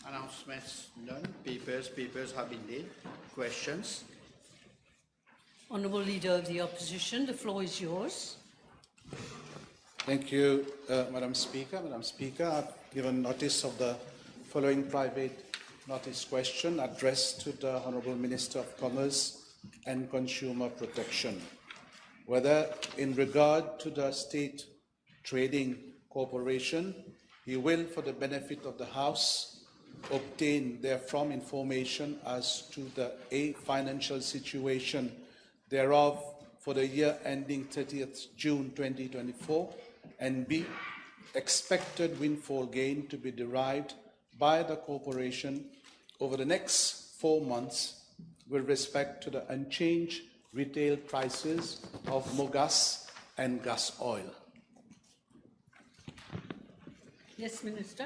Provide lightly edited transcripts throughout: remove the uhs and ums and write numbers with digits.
Announcements none. Papers have been laid. Questions? Honourable Leader of the Opposition, the floor is yours. Thank you, Madam Speaker. Madam Speaker, I've given notice of the following private notice question addressed to the Honourable Minister of Commerce and Consumer Protection, whether in regard to the State Trading Corporation, he will, for the benefit of the House, obtain therefrom information as to the A, financial situation thereof for the year ending 30th June 2024, and B, expected windfall gain to be derived by the corporation over the next 4 months with respect to the unchanged retail prices of mogas and gas oil. Yes, Minister.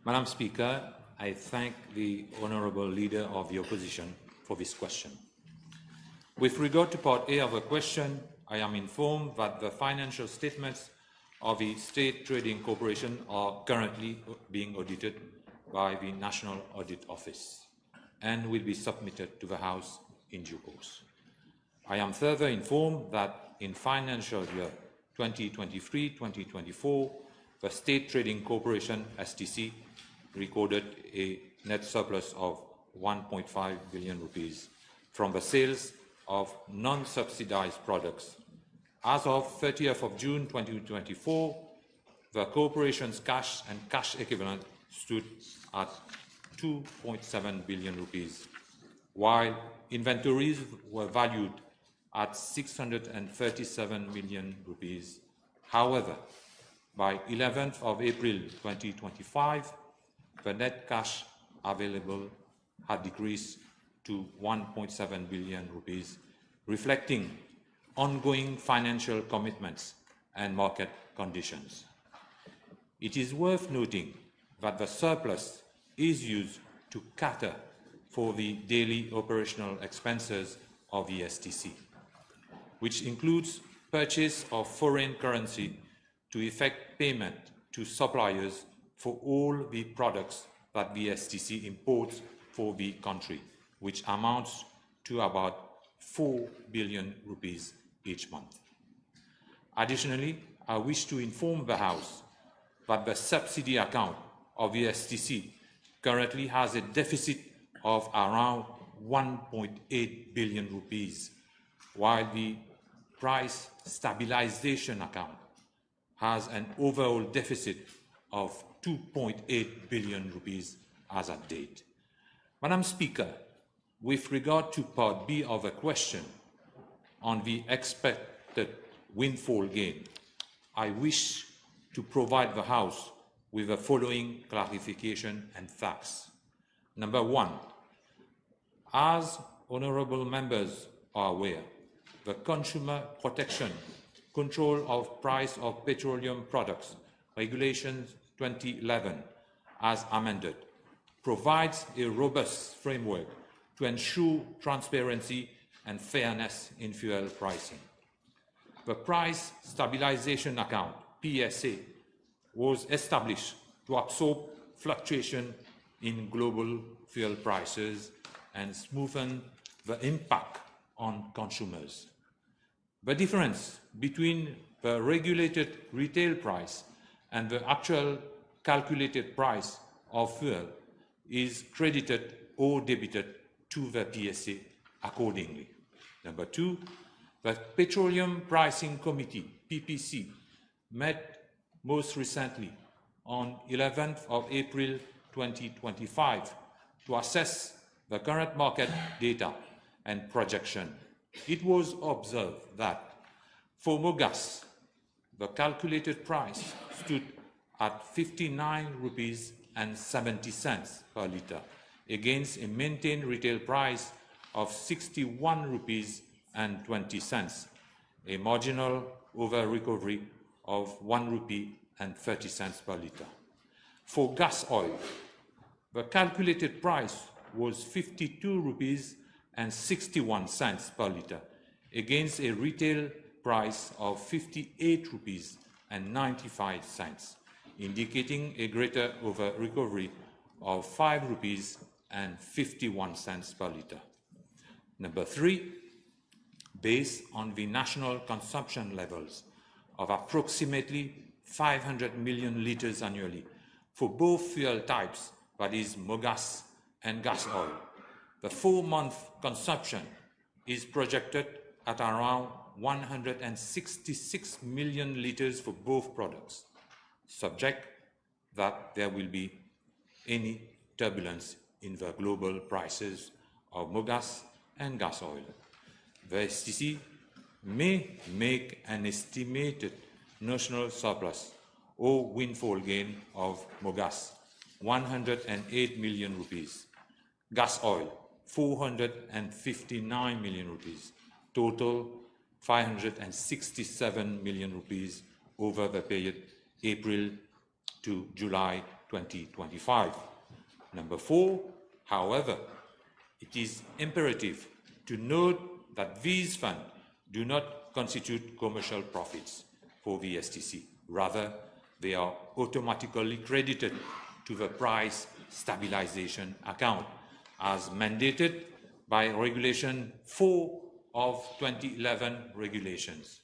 Madam Speaker, I thank the Honourable Leader of the Opposition for this question. With regard to Part A of the question, I am informed that the financial statements of the State Trading Corporation are currently being audited by the National Audit Office and will be submitted to the House in due course. I am further informed that in financial year 2023-2024, the State Trading Corporation, STC, recorded a net surplus of 1.5 billion rupees from the sales of non-subsidized products. As of 30th of June 2024, the corporation's cash and cash equivalent stood at 2.7 billion rupees, while inventories were valued at 637 million rupees. However, by 11th of April 2025, the net cash available had decreased to 1.7 billion rupees, reflecting ongoing financial commitments and market conditions. It is worth noting that the surplus is used to cater for the daily operational expenses of the STC, which includes purchase of foreign currency to effect payment to suppliers for all the products that the STC imports for the country, which amounts to about 4 billion rupees each month. Additionally, I wish to inform the House that the subsidy account of the STC currently has a deficit of around 1.8 billion rupees, while the price stabilization account has an overall deficit of 2.8 billion rupees as at date. Madam Speaker, with regard to Part B of the question on the expected windfall gain, I wish to provide the House with the following clarification and facts. Number one, as honourable members are aware, the Consumer Protection, Control of Price of Petroleum Products, Regulations 2011, as amended, provides a robust framework to ensure transparency and fairness in fuel pricing. The Price Stabilization Account, PSA, was established to absorb fluctuation in global fuel prices and smoothen the impact on consumers. The difference between the regulated retail price and the actual calculated price of fuel is credited or debited to the PSA accordingly. Number two, the Petroleum Pricing Committee, PPC, met most recently on 11th of April 2025 to assess the current market data and projection. It was observed that for mogas, the calculated price stood at 59 rupees and 70 cents per litre against a maintained retail price of 61 rupees and 20 cents, a marginal over recovery of 1 rupee and 30 cents per litre. For gas oil, the calculated price was 52 rupees and 61 cents per litre against a retail price of 58 rupees and 95 cents, indicating a greater over recovery of 5 rupees and 51 cents per litre. Number 3, based on the national consumption levels of approximately 500 million litres annually for both fuel types, that is mogas and gas oil, the 4-month consumption is projected at around 166 million litres for both products, subject that there will be any turbulence in the global prices of mogas and gas oil. The STC may make an estimated national surplus or windfall gain of mogas 108 million rupees, gas oil 459 million rupees, total 567 million rupees over the period April to July 2025. Number 4, however, it is imperative to note that these funds do not constitute commercial profits for the STC. Rather, they are automatically credited to the price stabilization account as mandated by Regulation 4 of 2011 regulations.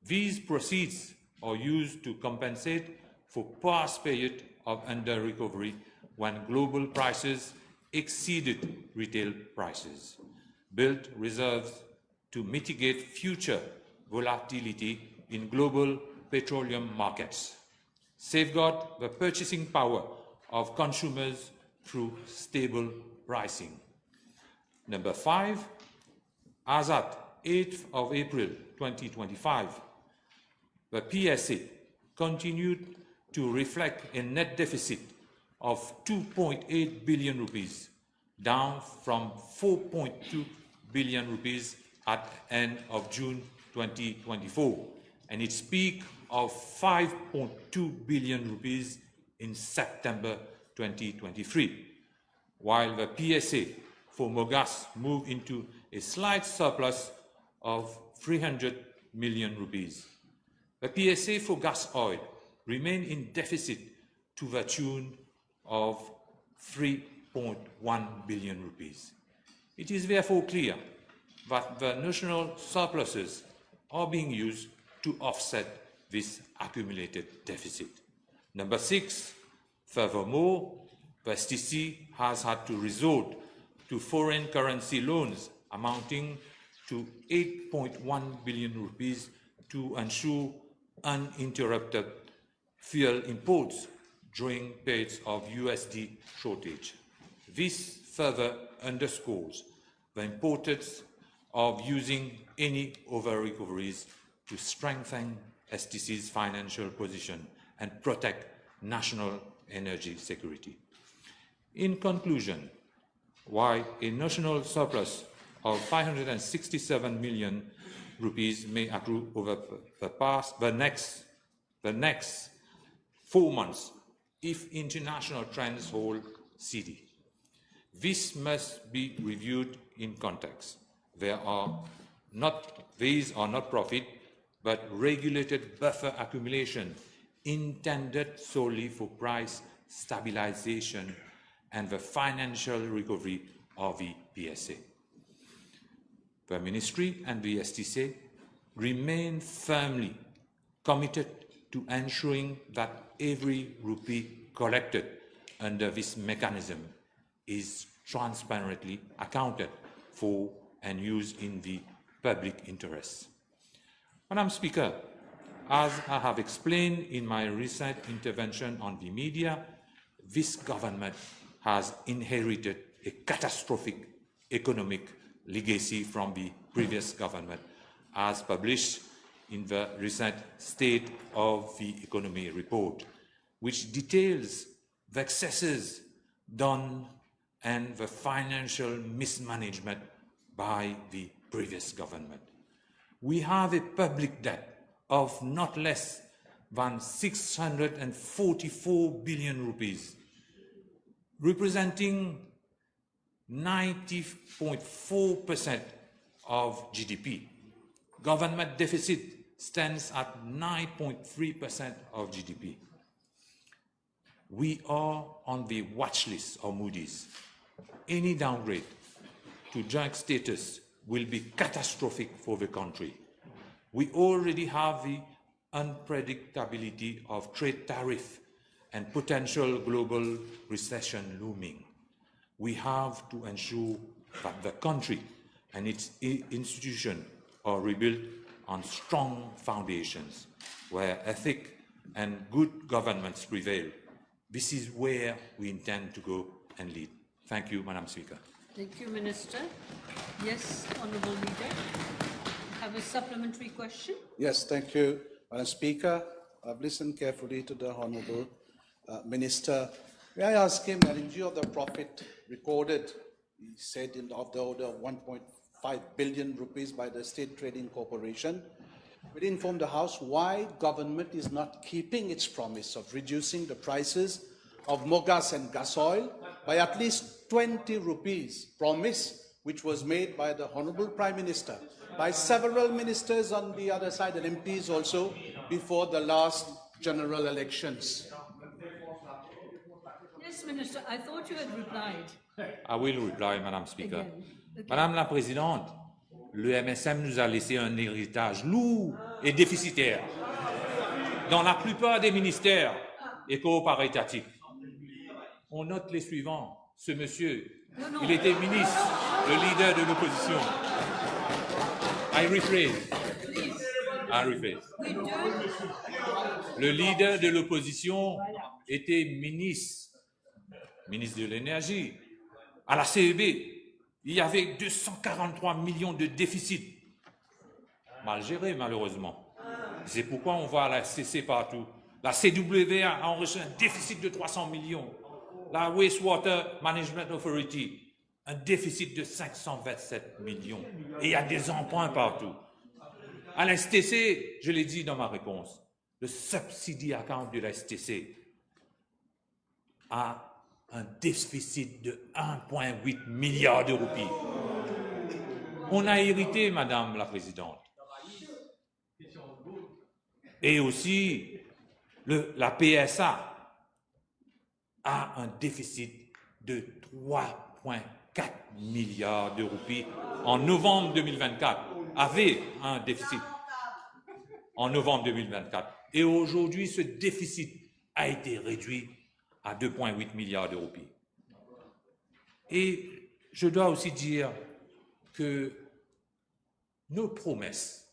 These proceeds are used to compensate for past period of under-recovery when global prices exceeded retail prices, build reserves to mitigate future volatility in global petroleum markets, safeguard the purchasing power of consumers through stable pricing. Number 5, as at 8th of April 2025, the PSA continued to reflect a net deficit of 2.8 billion rupees, down from 4.2 billion rupees at end of June 2024, and its peak of 5.2 billion rupees in September 2023, while the PSA for mogas moved into a slight surplus of 300 million rupees. The PSA for gas oil remained in deficit to the tune of 3.1 billion rupees. It is therefore clear that the national surpluses are being used to offset this accumulated deficit. Number 6, furthermore, the STC has had to resort to foreign currency loans amounting to 8.1 billion rupees to ensure uninterrupted fuel imports during periods of USD shortage. This further underscores the importance of using any over-recoveries to strengthen STC's financial position and protect national energy security. In conclusion, while a national surplus of 567 million rupees may accrue over the next 4 months if international trends hold steady, this must be reviewed in context. These are not profit, but regulated buffer accumulation intended solely for price stabilization and the financial recovery of the PSA. The Ministry and the STC remain firmly committed to ensuring that every rupee collected under this mechanism is transparently accounted for and used in the public interest. Madam Speaker, as I have explained in my recent intervention on the media, this government has inherited a catastrophic economic legacy from the previous government, as published in the recent State of the Economy report, which details the excesses done and the financial mismanagement by the previous government. We have a public debt of not less than 644 billion rupees, representing 90.4% of GDP. Government deficit stands at 9.3% of GDP. We are on the watch list of Moody's. Any downgrade to junk status will be catastrophic for the country. We already have the unpredictability of trade tariff and potential global recession looming. We have to ensure that the country and its institutions are rebuilt on strong foundations where ethics and good governance prevail. This is where we intend to go and lead. Thank you, Madam Speaker. Thank you, Minister. Yes, Honourable Leader. Have a supplementary question? Yes, thank you, Madam Speaker. I've listened carefully to the Honourable Minister. May I ask him that in view of the profit recorded, he said of the order of 1.5 billion rupees by the State Trading Corporation, will inform the House why government is not keeping its promise of reducing the prices of mogas and gas oil by at least 20 rupees, promise which was made by the Honourable Prime Minister, by several ministers on the other side and MPs also before the last general elections. Yes, Minister, I thought you had replied. I will reply, Madam Speaker. Again. Okay. Madame la Présidente, le MSM nous a laissé un héritage lourd et déficitaire dans la plupart des ministères éco-paritatifs. On note les suivants. Ce monsieur, il était ministre, le leader de l'opposition. I rephrase. Le leader de l'opposition était ministre de l'énergie. À la CEB, il y avait 243 millions de déficit. Mal géré, malheureusement. C'est pourquoi on voit la STC partout. La CW a enregistré un déficit de 300 millions. La Wastewater Management Authority, un déficit de 527 millions. Et il y a des emprunts partout. À la STC, je l'ai dit dans ma réponse, le subsidy account de la STC a un déficit de 1,8 milliard de roupies. On a hérité, Madame la Présidente. Et aussi, la PSA a un déficit de 3,4 milliards de roupies en novembre 2024, avait un déficit en novembre 2024. Et aujourd'hui, ce déficit a été réduit à 2,8 milliards de roupies. Et je dois aussi dire que nos promesses,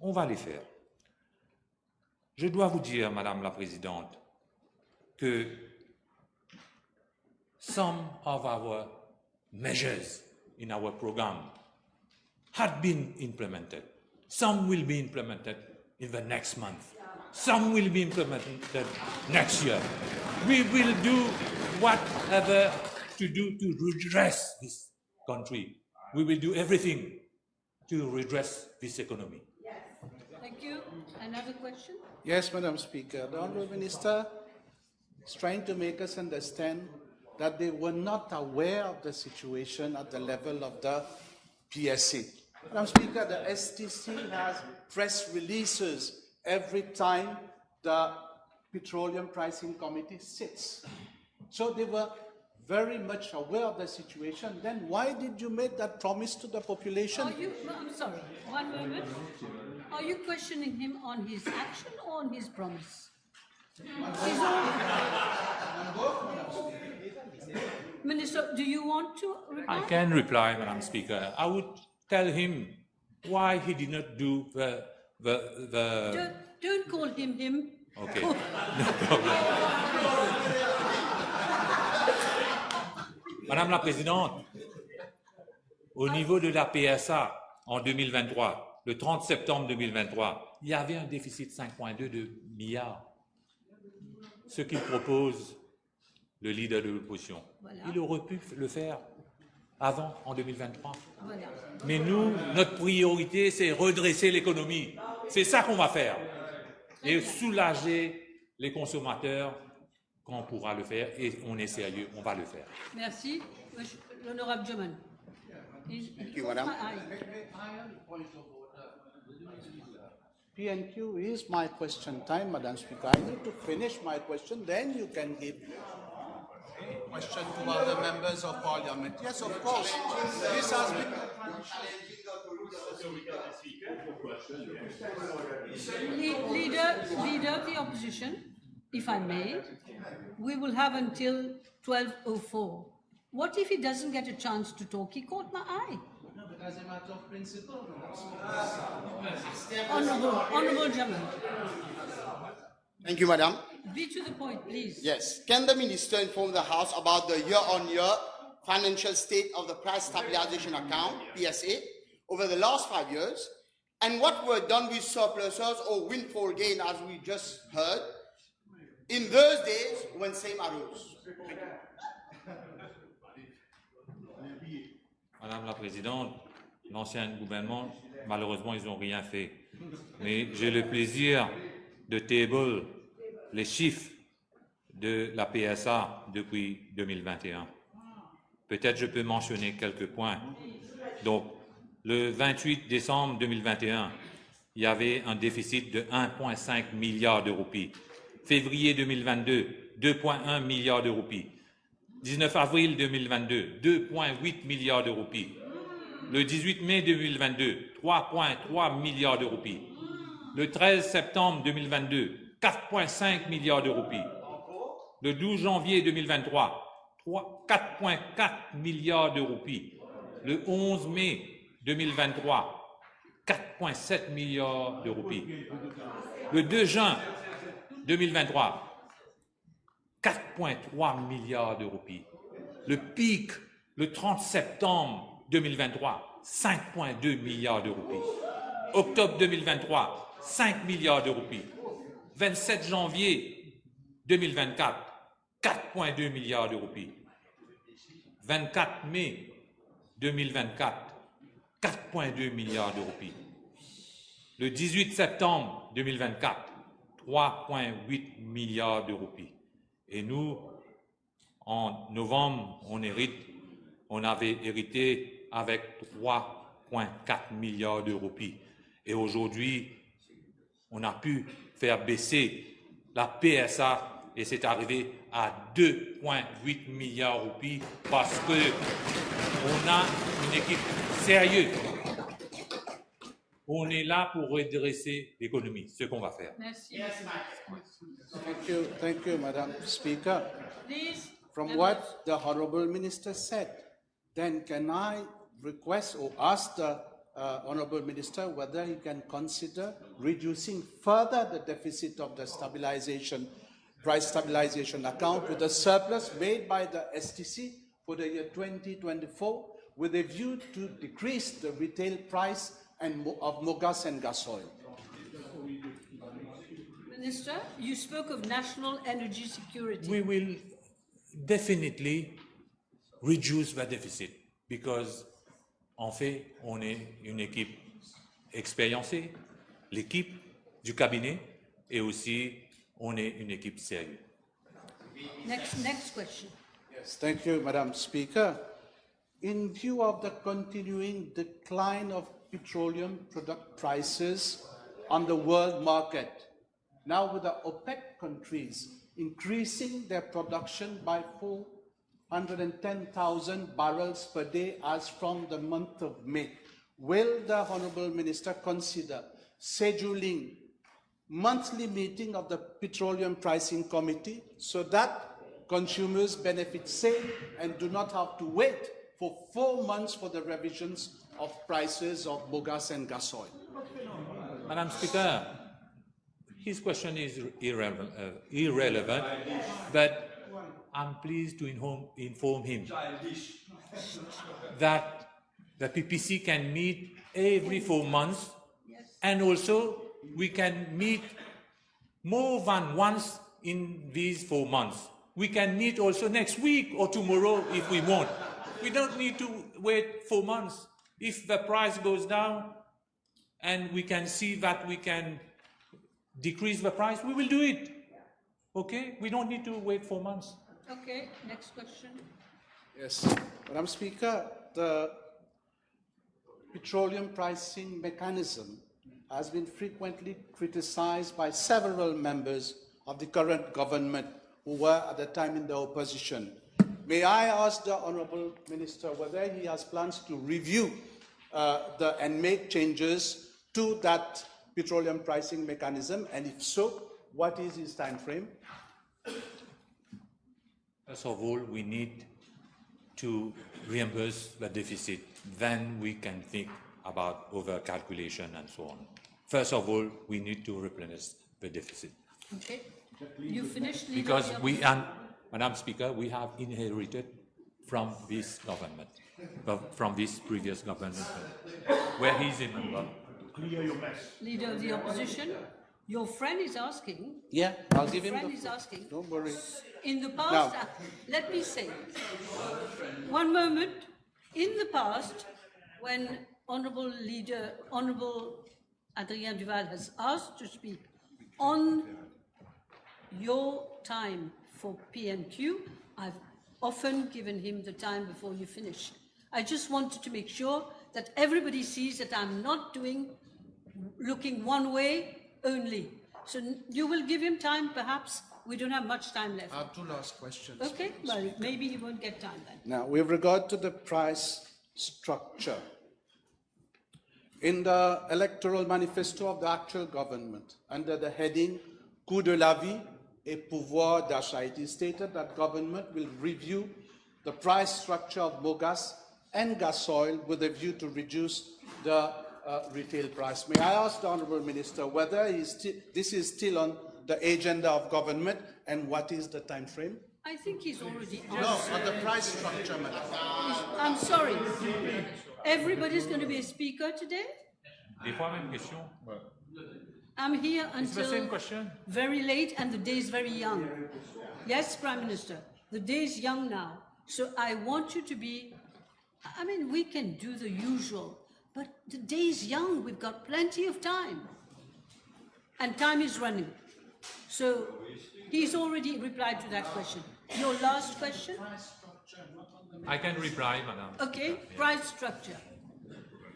on va les faire. Je dois vous dire, Madame la Présidente, que some of our measures in our program had been implemented. Some will be implemented in the next month. Some will be implemented next year. We will do whatever to do to redress this country. We will do everything to redress this economy. Thank you. Another question? Yes, Madam Speaker. The Honourable Minister is trying to make us understand that they were not aware of the situation at the level of the PSC. Madam Speaker, the STC has press releases every time the Petroleum Pricing Committee sits. So they were very much aware of the situation. Then why did you make that promise to the population? I'm sorry, one moment. Are you questioning him on his action or on his promise? Minister, do you want to reply? I can reply, Madam Speaker. I would tell him why he did not do the Don't call him. Okay, no problem. Madame la Présidente, au niveau de la PSA en 2023, le 30 septembre 2023, il y avait un déficit de 5,2 de milliards. Ce qu'il propose, le leader de l'opposition, Voilà. il aurait pu le faire avant, en 2023. Voilà. Mais nous, notre priorité, c'est redresser l'économie. C'est ça qu'on va faire. Et soulager les consommateurs quand on pourra le faire. Et on est sérieux, on va le faire. Merci. L'honorable German. Thank you, Madam. PNQ is my question time, Madam Speaker. I need to finish my question, then you can give question to other members of Parliament. Yes, of course. This has been... Leader of the opposition, if I may, we will have until 12:04. What if he doesn't get a chance to talk? He caught my eye. No, but as a matter of principle, Honourable gentleman, Thank you, Madam. be to the point, please. Yes. Can the Minister inform the House about the year-on-year financial state of the Price Stabilization Account, PSA, over the last 5 years, and what were done with surpluses or windfall gain, as we just heard, in those days when same arose? Madame la Présidente, l'ancien gouvernement, malheureusement, ils n'ont rien fait. Mais j'ai le plaisir de table les chiffres de la PSA depuis 2021. Peut-être je peux mentionner quelques points. Donc, le 28 décembre 2021, il y avait un déficit de 1,5 milliard de roupies. Février 2022, 2,1 milliards de roupies. 19 avril 2022, 2,8 milliards de roupies. Le 18 mai 2022, 3,3 milliards de roupies. Le 13 septembre 2022, 4,5 milliards de roupies. Le 12 janvier 2023, 4,4 milliards de roupies. Le 11 mai 2023, 4,7 milliards de roupies. Le 2 juin 2023, 4,3 milliards de roupies. Le pic, le 30 septembre 2023, 5,2 milliards de roupies. Octobre 2023, 5 milliards de roupies. 27 janvier 2024, 4,2 milliards de roupies. 24 mai 2024, 4,2 milliards de roupies. Le 18 septembre 2024, 3,8 milliards de roupies. Et nous, en novembre, on avait hérité avec 3,4 milliards de roupies. Et aujourd'hui, on a pu faire baisser la PSA et c'est arrivé à 2,8 milliards de roupies parce que on a une équipe sérieuse. On est là pour redresser l'économie, ce qu'on va faire. Merci. Thank you, Madam Speaker. Please. From what the Honourable Minister said, then can I request or ask the Honourable Minister whether he can consider reducing further the deficit of the price stabilization account with the surplus made by the STC for the year 2024 with a view to decrease the retail price of mogas and gas oil. Minister, you spoke of national energy security. We will definitely reduce the deficit because, en fait, on est une équipe expérimentée, l'équipe du cabinet, et aussi on est une équipe sérieuse. Next question. Yes, thank you, Madam Speaker. In view of the continuing decline of petroleum product prices on the world market, now with the OPEC countries increasing their production by 410,000 barrels per day as from the month of May, will the Honourable Minister consider scheduling monthly meeting of the Petroleum Pricing Committee so that consumers benefit same and do not have to wait for 4 months for the revisions of prices of mogas and gas oil? Madam Speaker, his question is irrelevant, but I'm pleased to inform him that the PPC can meet every 4 months, and also we can meet more than once in these 4 months. We can meet also next week or tomorrow if we want. We don't need to wait 4 months. If the price goes down and we can see that we can decrease the price, we will do it. Okay? We don't need to wait 4 months. Okay, next question. Yes, Madam Speaker, the petroleum pricing mechanism has been frequently criticized by several members of the current government who were at the time in the opposition. May I ask the Honourable Minister whether he has plans to review and make changes to that petroleum pricing mechanism, and if so, what is his time frame? First of all, we need to reimburse the deficit. Then we can think about over-calculation and so on. First of all, we need to replenish the deficit. Okay. You finished, Leader Because of the we, and Madam Speaker, we have inherited from this government, from this previous government, where he's a member. Leader of the Opposition, your friend is asking. Yeah, I'll give him Friend the is floor. asking. Don't worry. In the past, Now- let me say, one moment. In the past, when Honourable Adrien Duval has asked to speak on your time for PNQ, I've often given him the time before you finish. I just wanted to make sure that everybody sees that I'm not looking one way only. So you will give him time, perhaps. We don't have much time left. I have two last questions. Okay, well, maybe he won't get time then. Now, with regard to the price structure, in the electoral manifesto of the actual government, under the heading Coût de la vie et pouvoir d'achat, it is stated that government will review the price structure of mogas and gas oil with a view to reduce the retail price. May I ask the Honourable Minister whether this is still on the agenda of government, and what is the time frame? I think he's already No, answered. on the price structure, madam. I'm sorry. Everybody's going to be a speaker today? Des fois, même question. I'm here It's the same until question. very late and the day is very young. Yes, Prime Minister, the day is young now. So I want you to be, I mean, we can do the usual, but the day is young. We've got plenty of time. And time is running. So he's already replied to that question. Your last question? I can reply, Madam. Okay, price structure.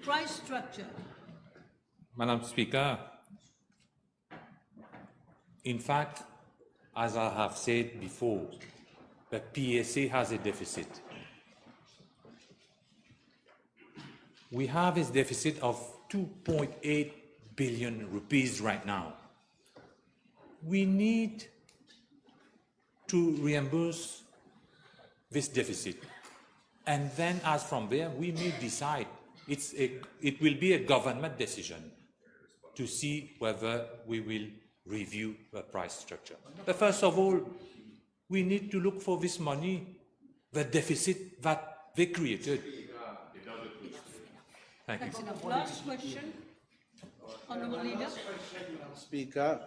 Price structure. Madam Speaker, in fact, as I have said before, the PSA has a deficit. We have a deficit of 2.8 billion rupees right now. We need to reimburse this deficit. And then as from there, we may decide. It will be a government decision to see whether we will review the price structure. But first of all, we need to look for this money, the deficit that they created. Thank you. That's enough. Last question. Honourable Leader. Speaker,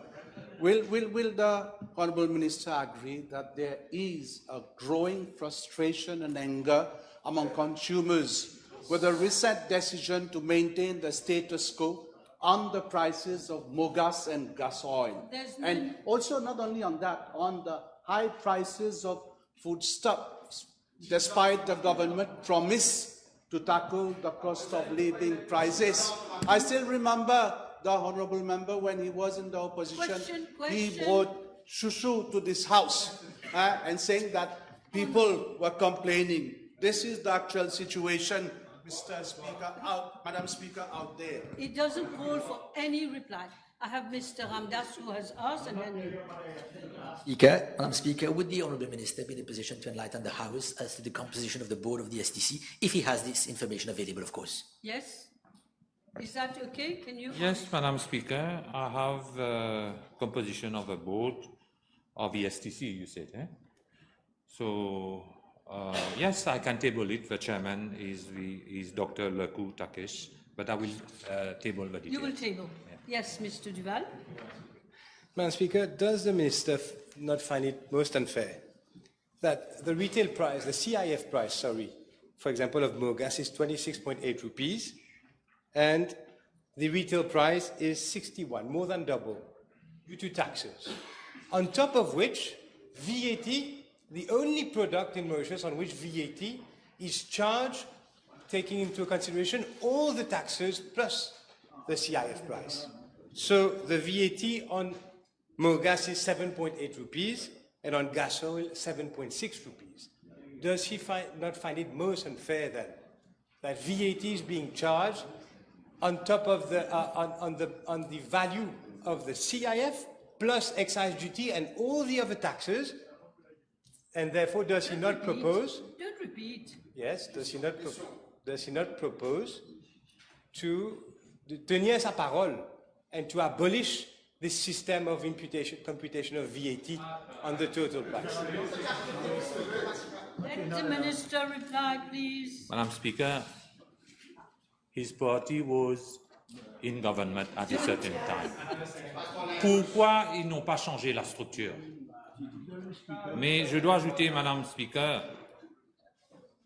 will the Honourable Minister agree that there is a growing frustration and anger among consumers with the recent decision to maintain the status quo on the prices of mogas and gas oil? And also not only on that, on the high prices of foodstuffs, despite the government promise to tackle the cost of living crisis. I still remember the honourable member when he was in the opposition, he brought shushu to this house and saying that people were complaining. This is the actual situation, Mr. Speaker, Madam Speaker, out there. It doesn't call for any reply. I have Mr. Ramdas who has asked, and then you. Speaker, Madam Speaker, would the Honourable Minister be in a position to enlighten the House as to the composition of the board of the STC, if he has this information available, of course? Yes? Is that okay? Can you? Yes, Madam Speaker, I have the composition of a board of the STC, you said, eh? So, yes, I can table it. The chairman is Dr. Leku Takesh, but I will table the details. You will table. Yeah. Yes, Mr. Duval. Madam Speaker, does the Minister not find it most unfair that the retail price, the CIF price, sorry, for example, of mogas is 26.8 rupees, and the retail price is 61, more than double, due to taxes. On top of which, VAT, the only product in Mauritius on which VAT is charged, taking into consideration all the taxes plus the CIF price. So the VAT on Mogas is 7.8 rupees and on gas oil 7.6 rupees. Does he not find it most unfair then that VAT is being charged on top of the on the value of the CIF plus excise duty and all the other taxes, and therefore does he not propose? Don't repeat. Yes, does he not propose to tenir sa parole and to abolish this system of computation of VAT on the total price? Let the minister reply, please. Madam Speaker, his party was in government at a certain time. Pourquoi ils n'ont pas changé la structure? Mais je dois ajouter, Madam Speaker,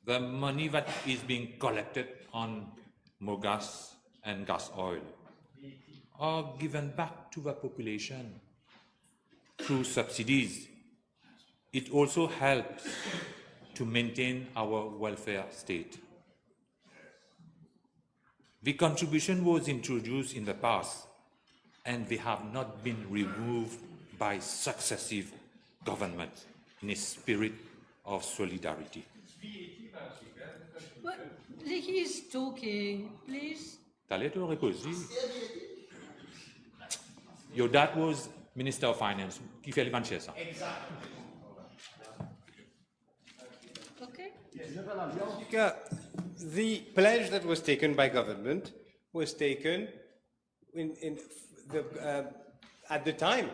the money that is being collected on Mogas and gas oil are given back to the population through subsidies. It also helps to maintain our welfare state. The contribution was introduced in the past, and they have not been removed by successive governments in a spirit of solidarity. But he is talking, please. Your dad was Minister of Finance. Qui fait le bancher ça? Okay. The pledge that was taken by government was taken at the time.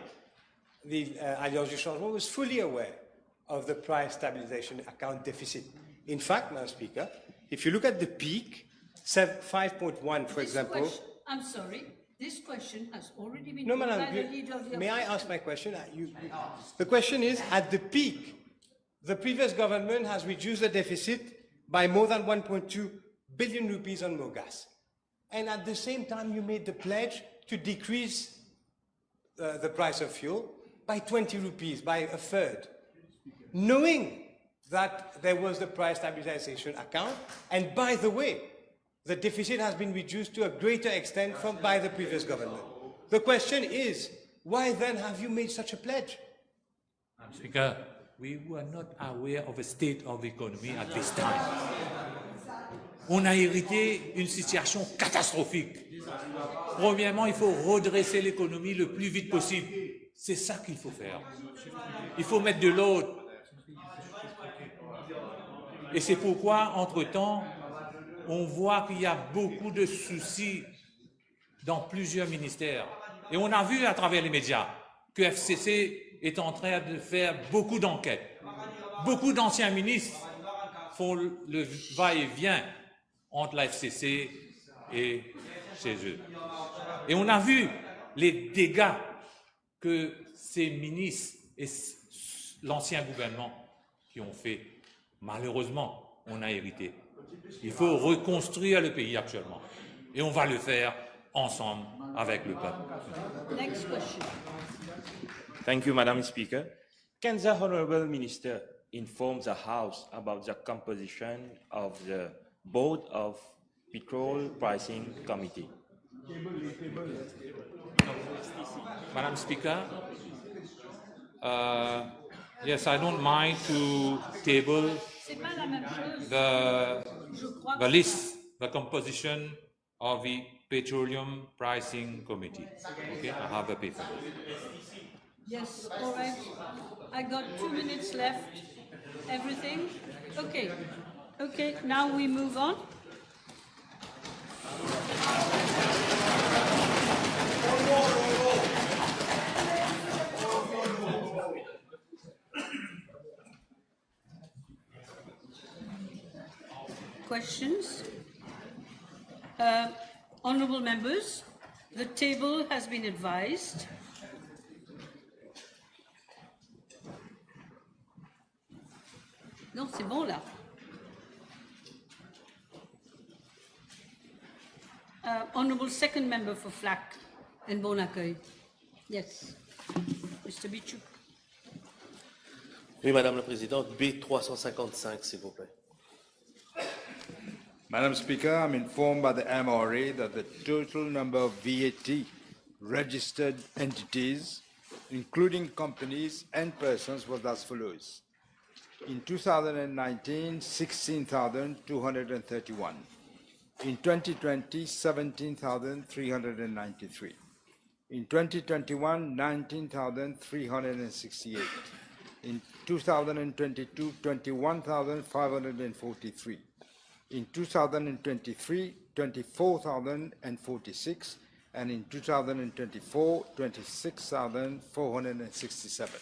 The Alliance du Changement was fully aware of the price stabilization account deficit. In fact, Madam Speaker, if you look at the peak, 5.1, for example. I'm sorry. This question has already been No, put Madam, by the leader of the may I opposition. ask my question? The question is, at the peak, the previous government has reduced the deficit by more than 1.2 billion rupees on Mogas. And at the same time, you made the pledge to decrease the price of fuel by 20 rupees, by a third, knowing that there was the price stabilization account. And by the way, the deficit has been reduced to a greater extent by the previous government. The question is, why then have you made such a pledge? Speaker, we were not aware of the state of the economy at this time. On a hérité une situation catastrophique. Premièrement, il faut redresser l'économie le plus vite possible. C'est ça qu'il faut faire. Il faut mettre de l'ordre. Et c'est pourquoi, entre-temps, on voit qu'il y a beaucoup de soucis dans plusieurs ministères. Et on a vu à travers les médias que FCC est en train de faire beaucoup d'enquêtes. Beaucoup d'anciens ministres font le va-et-vient entre la FCC et chez eux. Et on a vu les dégâts que ces ministres et l'ancien gouvernement qui ont fait. Malheureusement, on a hérité. Il faut reconstruire le pays actuellement. Et on va le faire ensemble avec le peuple. Next question. Thank you, Madam Speaker. Can the Honourable Minister inform the House about the composition of the Board of Petrol Pricing Committee? Madam Speaker, yes, I don't mind to table C'est pas la même chose. Je crois the list, the composition of the Petroleum Pricing Committee. Okay, I have a paper. Yes, all right. I got 2 minutes left. Everything? Okay. Okay, now we move on. Questions? Honourable members, the table has been advised. Non, c'est bon là. Honourable second member for FLAC and Bon Accueil. Yes. Mr. Bichou. Oui, Madame la Présidente, B355, s'il vous plaît. Madam Speaker, I'm informed by the MRA that the total number of VAT registered entities, including companies and persons, was as follows. In 2019, 16,231. In 2020, 17,393. In 2021, 19,368. In 2022, 21,543. In 2023, 24,046. And in 2024, 26,467.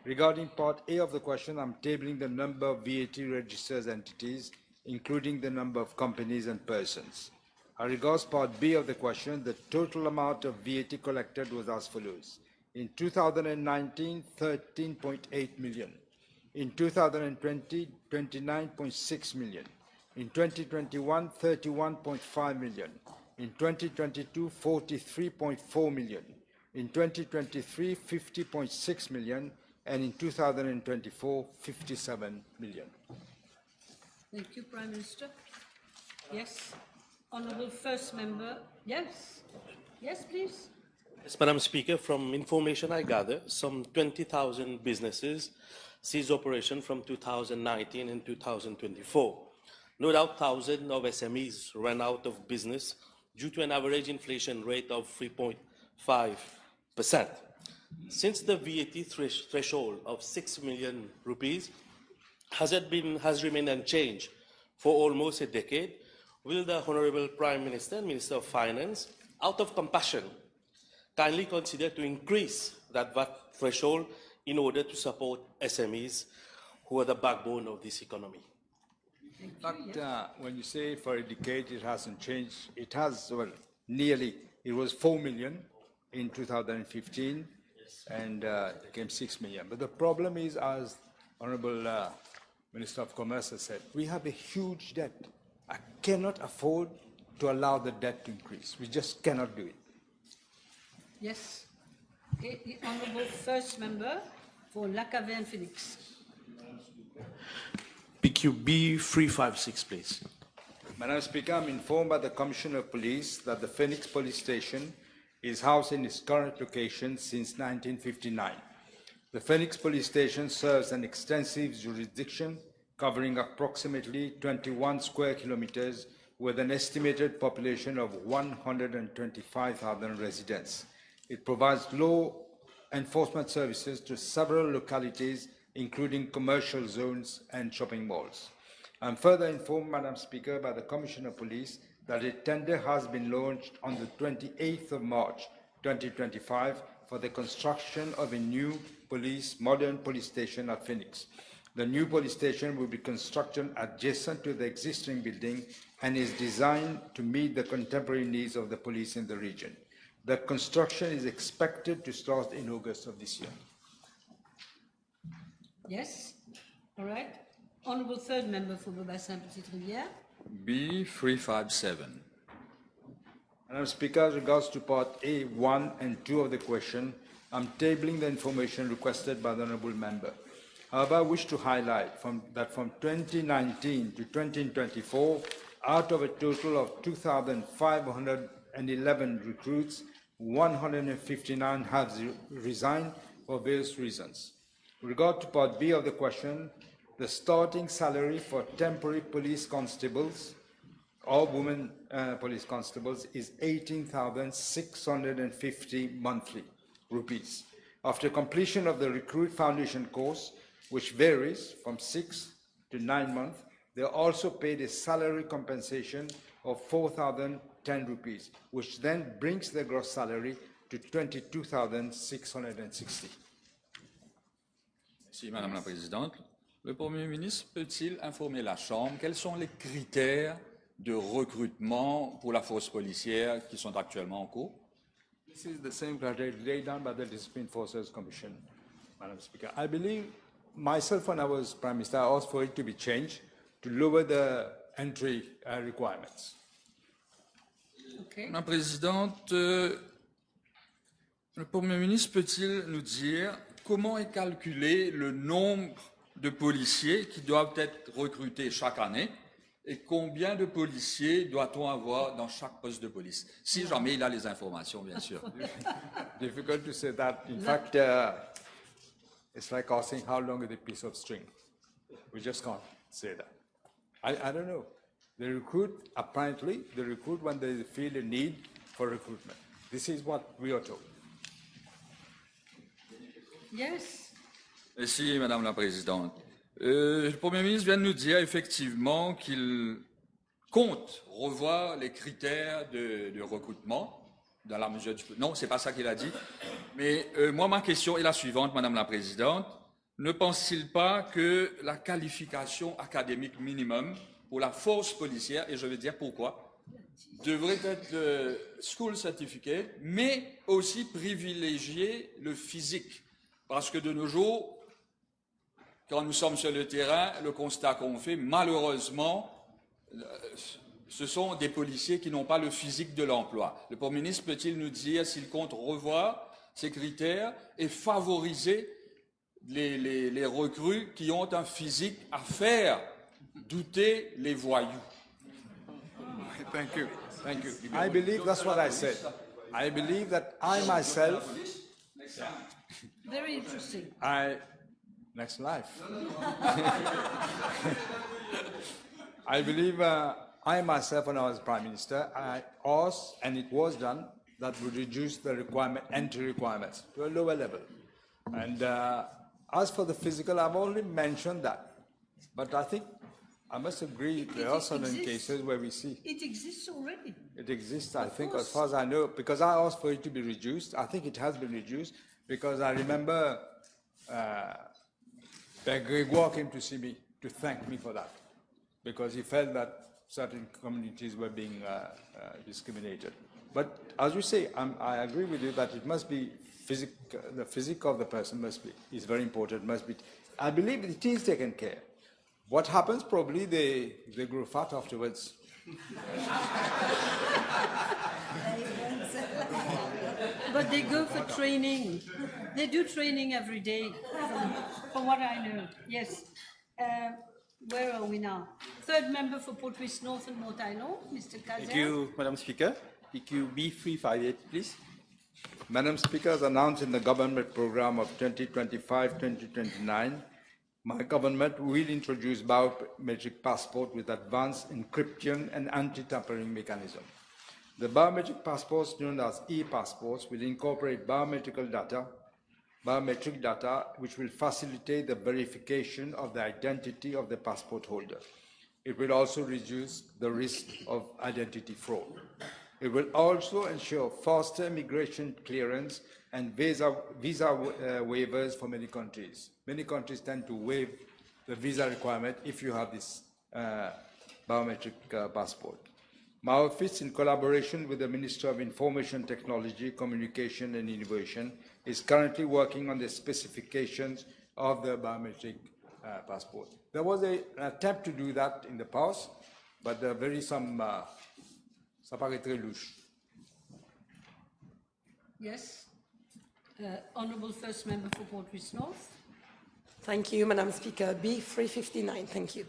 Regarding Part A of the question, I'm tabling the number of VAT registered entities, including the number of companies and persons. As regards Part B of the question, the total amount of VAT collected was as follows. In 2019, 13.8 million. In 2020, 29.6 million. In 2021, 31.5 million. In 2022, 43.4 million. In 2023, 50.6 million. And in 2024, 57 million. Thank you, Prime Minister. Yes. Honourable First Member. Yes. Yes, please. Yes, Madam Speaker, from information I gather, some 20,000 businesses ceased operation from 2019 and 2024. No doubt thousands of SMEs ran out of business due to an average inflation rate of 3.5%. Since the VAT threshold of 6 million rupees has remained unchanged for almost a decade, will the Honourable Prime Minister and Minister of Finance, out of compassion, kindly consider to increase that VAT threshold in order to support SMEs who are the backbone of this economy? In fact, when you say for a decade it hasn't changed, it has, well, nearly, it was 4 million in 2015 and it became 6 million. But the problem is, as Honourable Minister of Commerce has said, we have a huge debt. I cannot afford to allow the debt to increase. We just cannot do it. Yes. Okay, the Honourable First Member for Lacave and Phoenix. PQB 356, please. Madam Speaker, I'm informed by the Commissioner of Police that the Phoenix Police Station is housed in its current location since 1959. The Phoenix Police Station serves an extensive jurisdiction covering approximately 21 square kilometers with an estimated population of 125,000 residents. It provides law enforcement services to several localities, including commercial zones and shopping malls. I'm further informed, Madam Speaker, by the Commissioner of Police that a tender has been launched on the 28th of March 2025 for the construction of a new modern police station at Phoenix. The new police station will be constructed adjacent to the existing building and is designed to meet the contemporary needs of the police in the region. The construction is expected to start in August of this year. Yes. All right. Honourable Third Member for Beaubassin Petite Rivière. B357. Madam Speaker, as regards to Part A, 1 and 2 of the question, I'm tabling the information requested by the Honourable Member. However, I wish to highlight that from 2019 to 2024, out of a total of 2,511 recruits, 159 have resigned for various reasons. With regard to Part B of the question, the starting salary for temporary police constables or women police constables is 18,650 monthly rupees. After completion of the recruit foundation course, which varies from 6 to 9 months, they are also paid a salary compensation of 4,010 rupees, which then brings their gross salary to 22,660. Merci, Madame la Présidente. Le Premier ministre peut-il informer la Chambre quels sont les critères de recrutement pour la force policière qui sont actuellement en cours? This is the same criteria laid down by the Discipline Forces Commission, Madam Speaker. I believe myself, when I was Prime Minister, I asked for it to be changed to lower the entry requirements. Okay. Madame la Présidente, le Premier ministre peut-il nous dire comment est calculé le nombre de policiers qui doivent être recrutés chaque année et combien de policiers doit-on avoir dans chaque poste de police? Si jamais il a les informations, bien sûr. Difficult to say that. In fact, it's like asking how long is a piece of string. We just can't say that. I don't know. They recruit, apparently, they recruit when they feel a need for recruitment. This is what we are told. Yes. Merci, Madame la Présidente. Le Premier ministre vient de nous dire effectivement qu'il compte revoir les critères de recrutement dans la mesure du... Non, c'est pas ça qu'il a dit. Mais moi, ma question est la suivante, Madame la Présidente. Ne pense-t-il pas que la qualification académique minimum pour la force policière, et je vais dire pourquoi, devrait être le school certificate, mais aussi privilégier le physique? Parce que de nos jours, quand nous sommes sur le terrain, le constat qu'on fait, malheureusement, ce sont des policiers qui n'ont pas le physique de l'emploi. Le Premier ministre peut-il nous dire s'il compte revoir ces critères et favoriser les recrues qui ont un physique à faire douter les voyous? Thank you. Thank you. I believe that's what I said. I believe that I myself... Very interesting. Next life. I believe I myself, when I was Prime Minister, I asked, and it was done, that would reduce the entry requirements to a lower level. And as for the physical, I've already mentioned that. But I think I must agree there are certain cases where we see. It exists already. It exists, I think, as far as I know, because I asked for it to be reduced. I think it has been reduced, because I remember Père Grégoire came to see me to thank me for that, because he felt that certain communities were being discriminated. But as you say, I agree with you that it must be the physique of the person is very important. Must be. I believe it is taken care. What happens? Probably they grow fat afterwards. But they go for training. They do training every day, from what I know. Yes. Where are we now? Third member for Port Louis North and Mortaino, Mr. Kazer. Thank you, Madam Speaker. PQ B358, please. Madam Speaker, as announced in the government program of 2025-2029, my government will introduce biometric passport with advanced encryption and anti-tampering mechanism. The biometric passports, known as e-passports, will incorporate biometric data, which will facilitate the verification of the identity of the passport holder. It will also reduce the risk of identity fraud. It will also ensure faster immigration clearance and visa waivers for many countries. Many countries tend to waive the visa requirement if you have this biometric passport. My office, in collaboration with the Minister of Information Technology, Communication and Innovation, is currently working on the specifications of the biometric passport. There was an attempt to do that in the past, but there are ça paraît très louche. Yes. Honourable First Member for Port Louis North. Thank you, Madam Speaker. B359, thank you.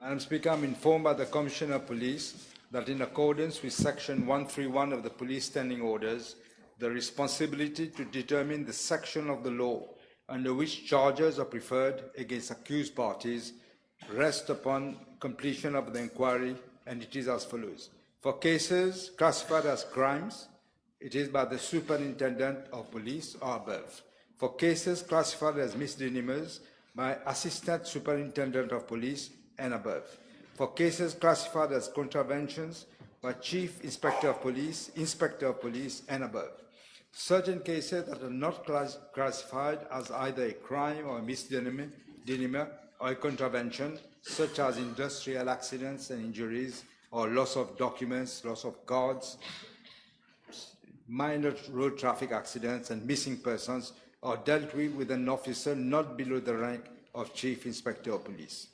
Madam Speaker, I'm informed by the Commissioner of Police that in accordance with Section 131 of the Police Standing Orders, the responsibility to determine the section of the law under which charges are preferred against accused parties rests upon completion of the inquiry, and it is as follows. For cases classified as crimes, it is by the Superintendent of Police or above. For cases classified as misdemeanors, by Assistant Superintendent of Police and above. For cases classified as contraventions, by Chief Inspector of Police, and above. Certain cases that are not classified as either a crime or a misdemeanor or a contravention, such as industrial accidents and injuries, or loss of documents, loss of cards, minor road traffic accidents, and missing persons, are dealt with an officer not below the rank of Chief Inspector of Police.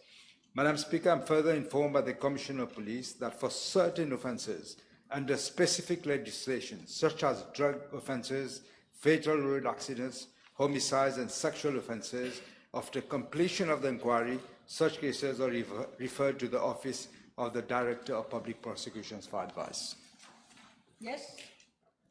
Madam Speaker, I'm further informed by the Commissioner of Police that for certain offences under specific legislation, such as drug offences, fatal road accidents, homicides and sexual offences, after completion of the inquiry, such cases are referred to the Office of the Director of Public Prosecutions for advice. Yes?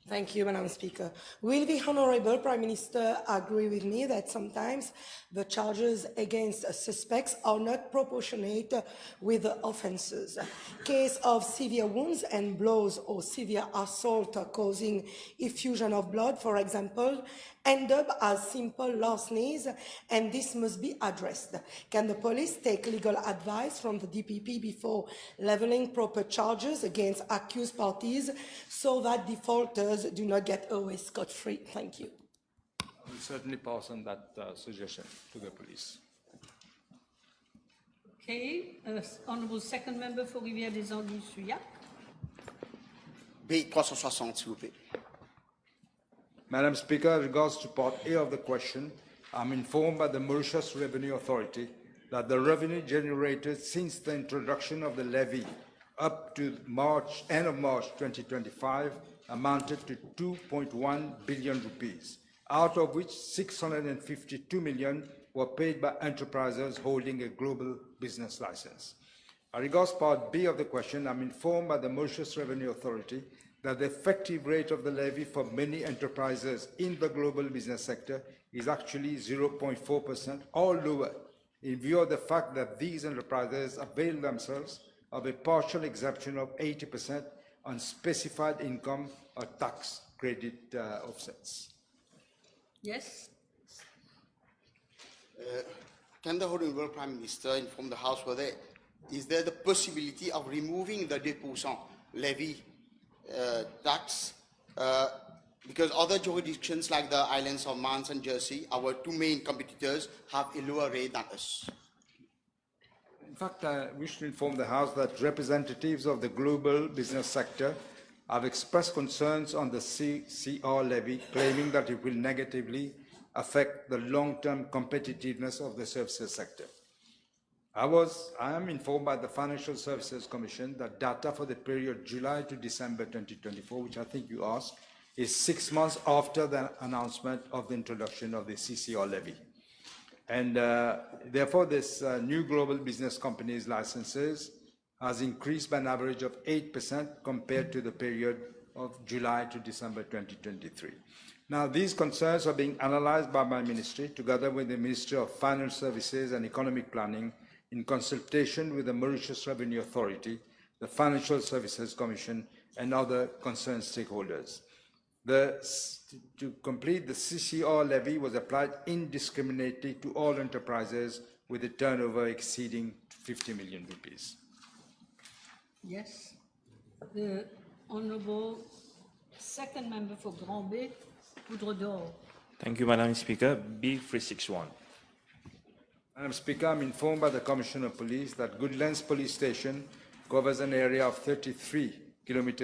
Thank you, Madam Speaker. Will the Honourable Prime Minister agree with me that sometimes the charges against suspects are not proportionate with the offences? Case of severe wounds and blows or severe assault causing effusion of blood, for example, end up as simple larcenies, and this must be addressed. Can the police take legal advice from the DPP before levelling proper charges against accused parties so that defaulters do not get away scot-free? Thank you. I will certainly pass on that suggestion to the police. Okay, Honourable Second Member for Rivière-des-Anguilles-Souillac. B360, s'il vous plaît. Madam Speaker, in regards to Part A of the question, I'm informed by the Mauritius Revenue Authority that the revenue generated since the introduction of the levy up to end of March 2025 amounted to 2.1 billion rupees, out of which 652 million were paid by enterprises holding a global business license. As regards Part B of the question, I'm informed by the Mauritius Revenue Authority that the effective rate of the levy for many enterprises in the global business sector is actually 0.4% or lower, in view of the fact that these enterprises avail themselves of a partial exemption of 80% on specified income or tax credit offsets. Yes? Can the Honourable Prime Minister inform the House whether is there the possibility of removing the 2% levy tax, because other jurisdictions like the islands of Man and Jersey, our two main competitors, have a lower rate than us? In fact, I wish to inform the House that representatives of the global business sector have expressed concerns on the CCR levy, claiming that it will negatively affect the long-term competitiveness of the services sector. I am informed by the Financial Services Commission that data for the period July to December 2024, which I think you asked, is 6 months after the announcement of the introduction of the CCR levy. And therefore, this new global business companies licenses has increased by an average of 8% compared to the period of July to December 2023. Now, these concerns are being analyzed by my ministry together with the Ministry of Finance Services and Economic Planning in consultation with the Mauritius Revenue Authority, the Financial Services Commission, and other concerned stakeholders. To complete, the CCR levy was applied indiscriminately to all enterprises with a turnover exceeding 50 million rupees. Yes. The Honourable Second Member for Grand Bay, Poudre d'Or. Thank you, Madam Speaker. B361. Madam Speaker, I'm informed by the Commissioner of Police that Goodlands Police Station covers an area of 33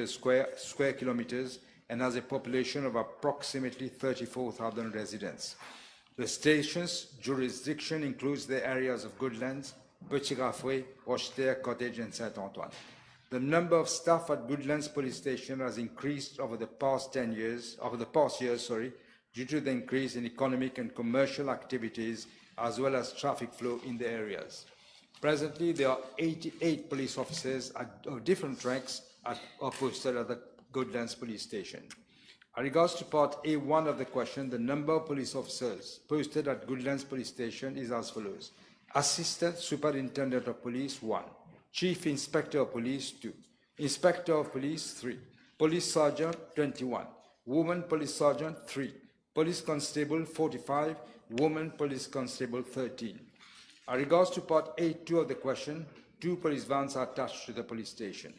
square kilometers and has a population of approximately 34,000 residents. The station's jurisdiction includes the areas of Goodlands, Petit Rafoué, Rocheterre, Cottage, and Saint-Antoine. The number of staff at Goodlands Police Station has increased over the past years, due to the increase in economic and commercial activities as well as traffic flow in the areas. Presently, there are 88 police officers of different ranks are posted at the Goodlands Police Station. As regards to Part A1 of the question, the number of police officers posted at Goodlands Police Station is as follows. Assistant Superintendent of Police, 1. Chief Inspector of Police, 2. Inspector of Police, 3. Police Sergeant, 21. Woman Police Sergeant, 3. Police Constable, 45. Woman Police Constable, 13. As regards to Part A2 of the question, 2 police vans are attached to the police station.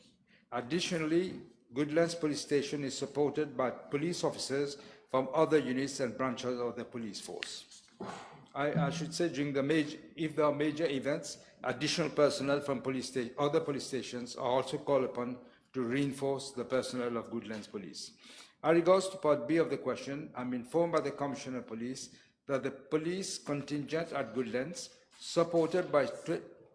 Additionally, Goodlands Police Station is supported by police officers from other units and branches of the police force. I should say, if there are major events, additional personnel from other police stations are also called upon to reinforce the personnel of Goodlands Police. As regards to Part B of the question, I'm informed by the Commissioner of Police that the police contingent at Goodlands, supported by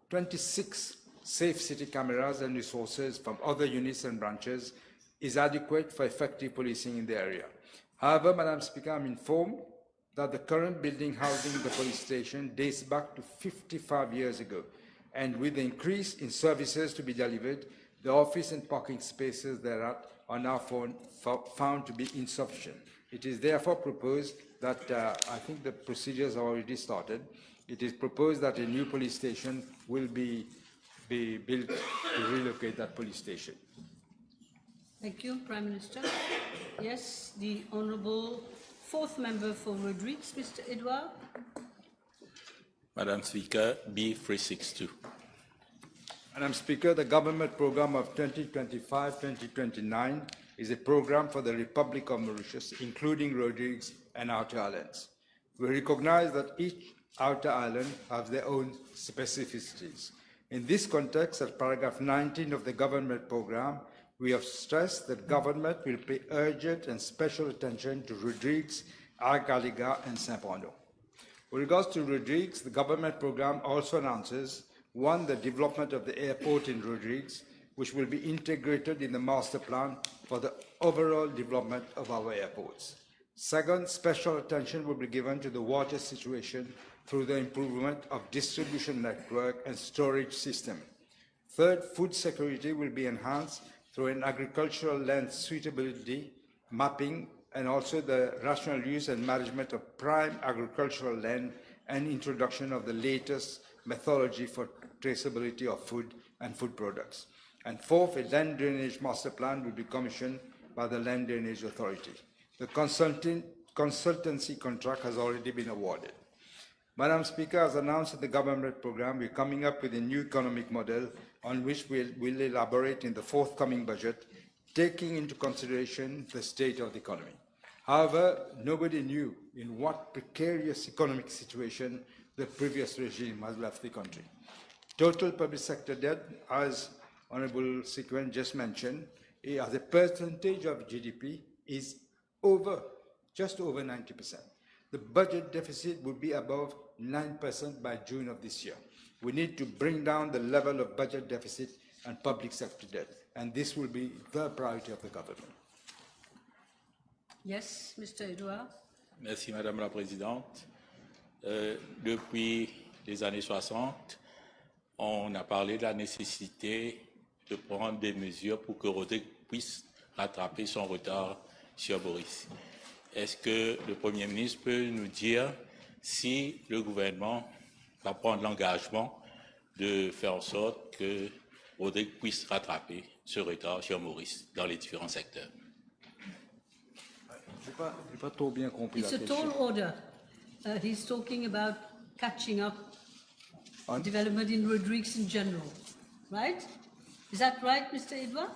26 safe city cameras and resources from other units and branches, is adequate for effective policing in the area. However, Madam Speaker, I'm informed that the current building housing the police station dates back to 55 years ago, and with the increase in services to be delivered, the office and parking spaces thereat are now found to be insufficient. It is therefore proposed that, I think the procedures have already started, it is proposed that a new police station will be built to relocate that police station. Thank you, Prime Minister. Yes, the Honourable Fourth Member for Rodrigues, Mr. Edouard. Madam Speaker, B362. Madam Speaker, the government program of 2025-2029 is a program for the Republic of Mauritius, including Rodrigues and Outer Islands. We recognize that each outer island has their own specificities. In this context, at paragraph 19 of the government program, we have stressed that government will pay urgent and special attention to Rodrigues, Argaliga, and Saint-Brando. With regards to Rodrigues, the government program also announces, one, the development of the airport in Rodrigues, which will be integrated in the master plan for the overall development of our airports. Second, special attention will be given to the water situation through the improvement of distribution network and storage system. Third, food security will be enhanced through an agricultural land suitability mapping and also the rational use and management of prime agricultural land and introduction of the latest methodology for traceability of food and food products. And fourth, a land drainage master plan will be commissioned by the Land Drainage Authority. The consultancy contract has already been awarded. Madam Speaker, as announced in the government program, we're coming up with a new economic model on which we'll elaborate in the forthcoming budget, taking into consideration the state of the economy. However, nobody knew in what precarious economic situation the previous regime has left the country. Total public sector debt, as Honorable Sequin just mentioned, as a percentage of GDP is just over 90%. The budget deficit would be above 9% by June of this year. We need to bring down the level of budget deficit and public sector debt, and this will be the priority of the government. Yes, Mr. Edouard. Merci, Madame la Présidente. Depuis les années 60, on a parlé de la nécessité de prendre des mesures pour que Rodrigues puisse rattraper son retard sur Maurice. Est-ce que le Premier ministre peut nous dire si le gouvernement va prendre l'engagement de faire en sorte que Rodrigues puisse rattraper ce retard sur Maurice dans les différents secteurs? Je n'ai pas trop bien compris la It's a question. tall order. He's talking about catching up development in Rodrigues in general, right? Is that right, Mr. Edouard?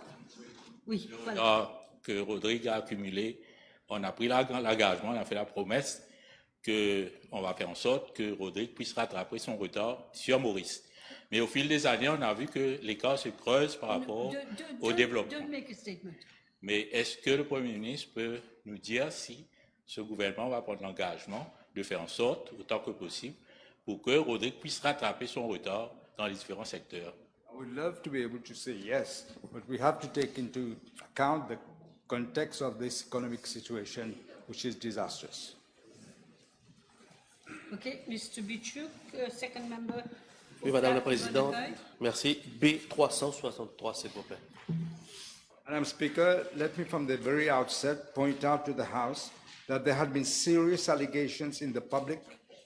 Oui, voilà. Que Rodrigues a accumulé, on a pris l'engagement, on a fait la promesse qu'on va faire en sorte que Rodrigues puisse rattraper son retard sur Maurice. Mais au fil des années, on a vu que l'écart se creuse par rapport au développement. Don't make a statement. Mais est-ce que le Premier ministre peut nous dire si ce gouvernement va prendre l'engagement de faire en sorte, autant que possible, pour que Rodrigues puisse rattraper son retard dans les différents secteurs? I would love to be able to say yes, but we have to take into account the context of this economic situation, which is disastrous. Okay, Mr. Bichuk, second member. Oui, Madame la Présidente. Merci. B363, s'il vous plaît. Madam Speaker, let me from the very outset point out to the House that there had been serious allegations in the public,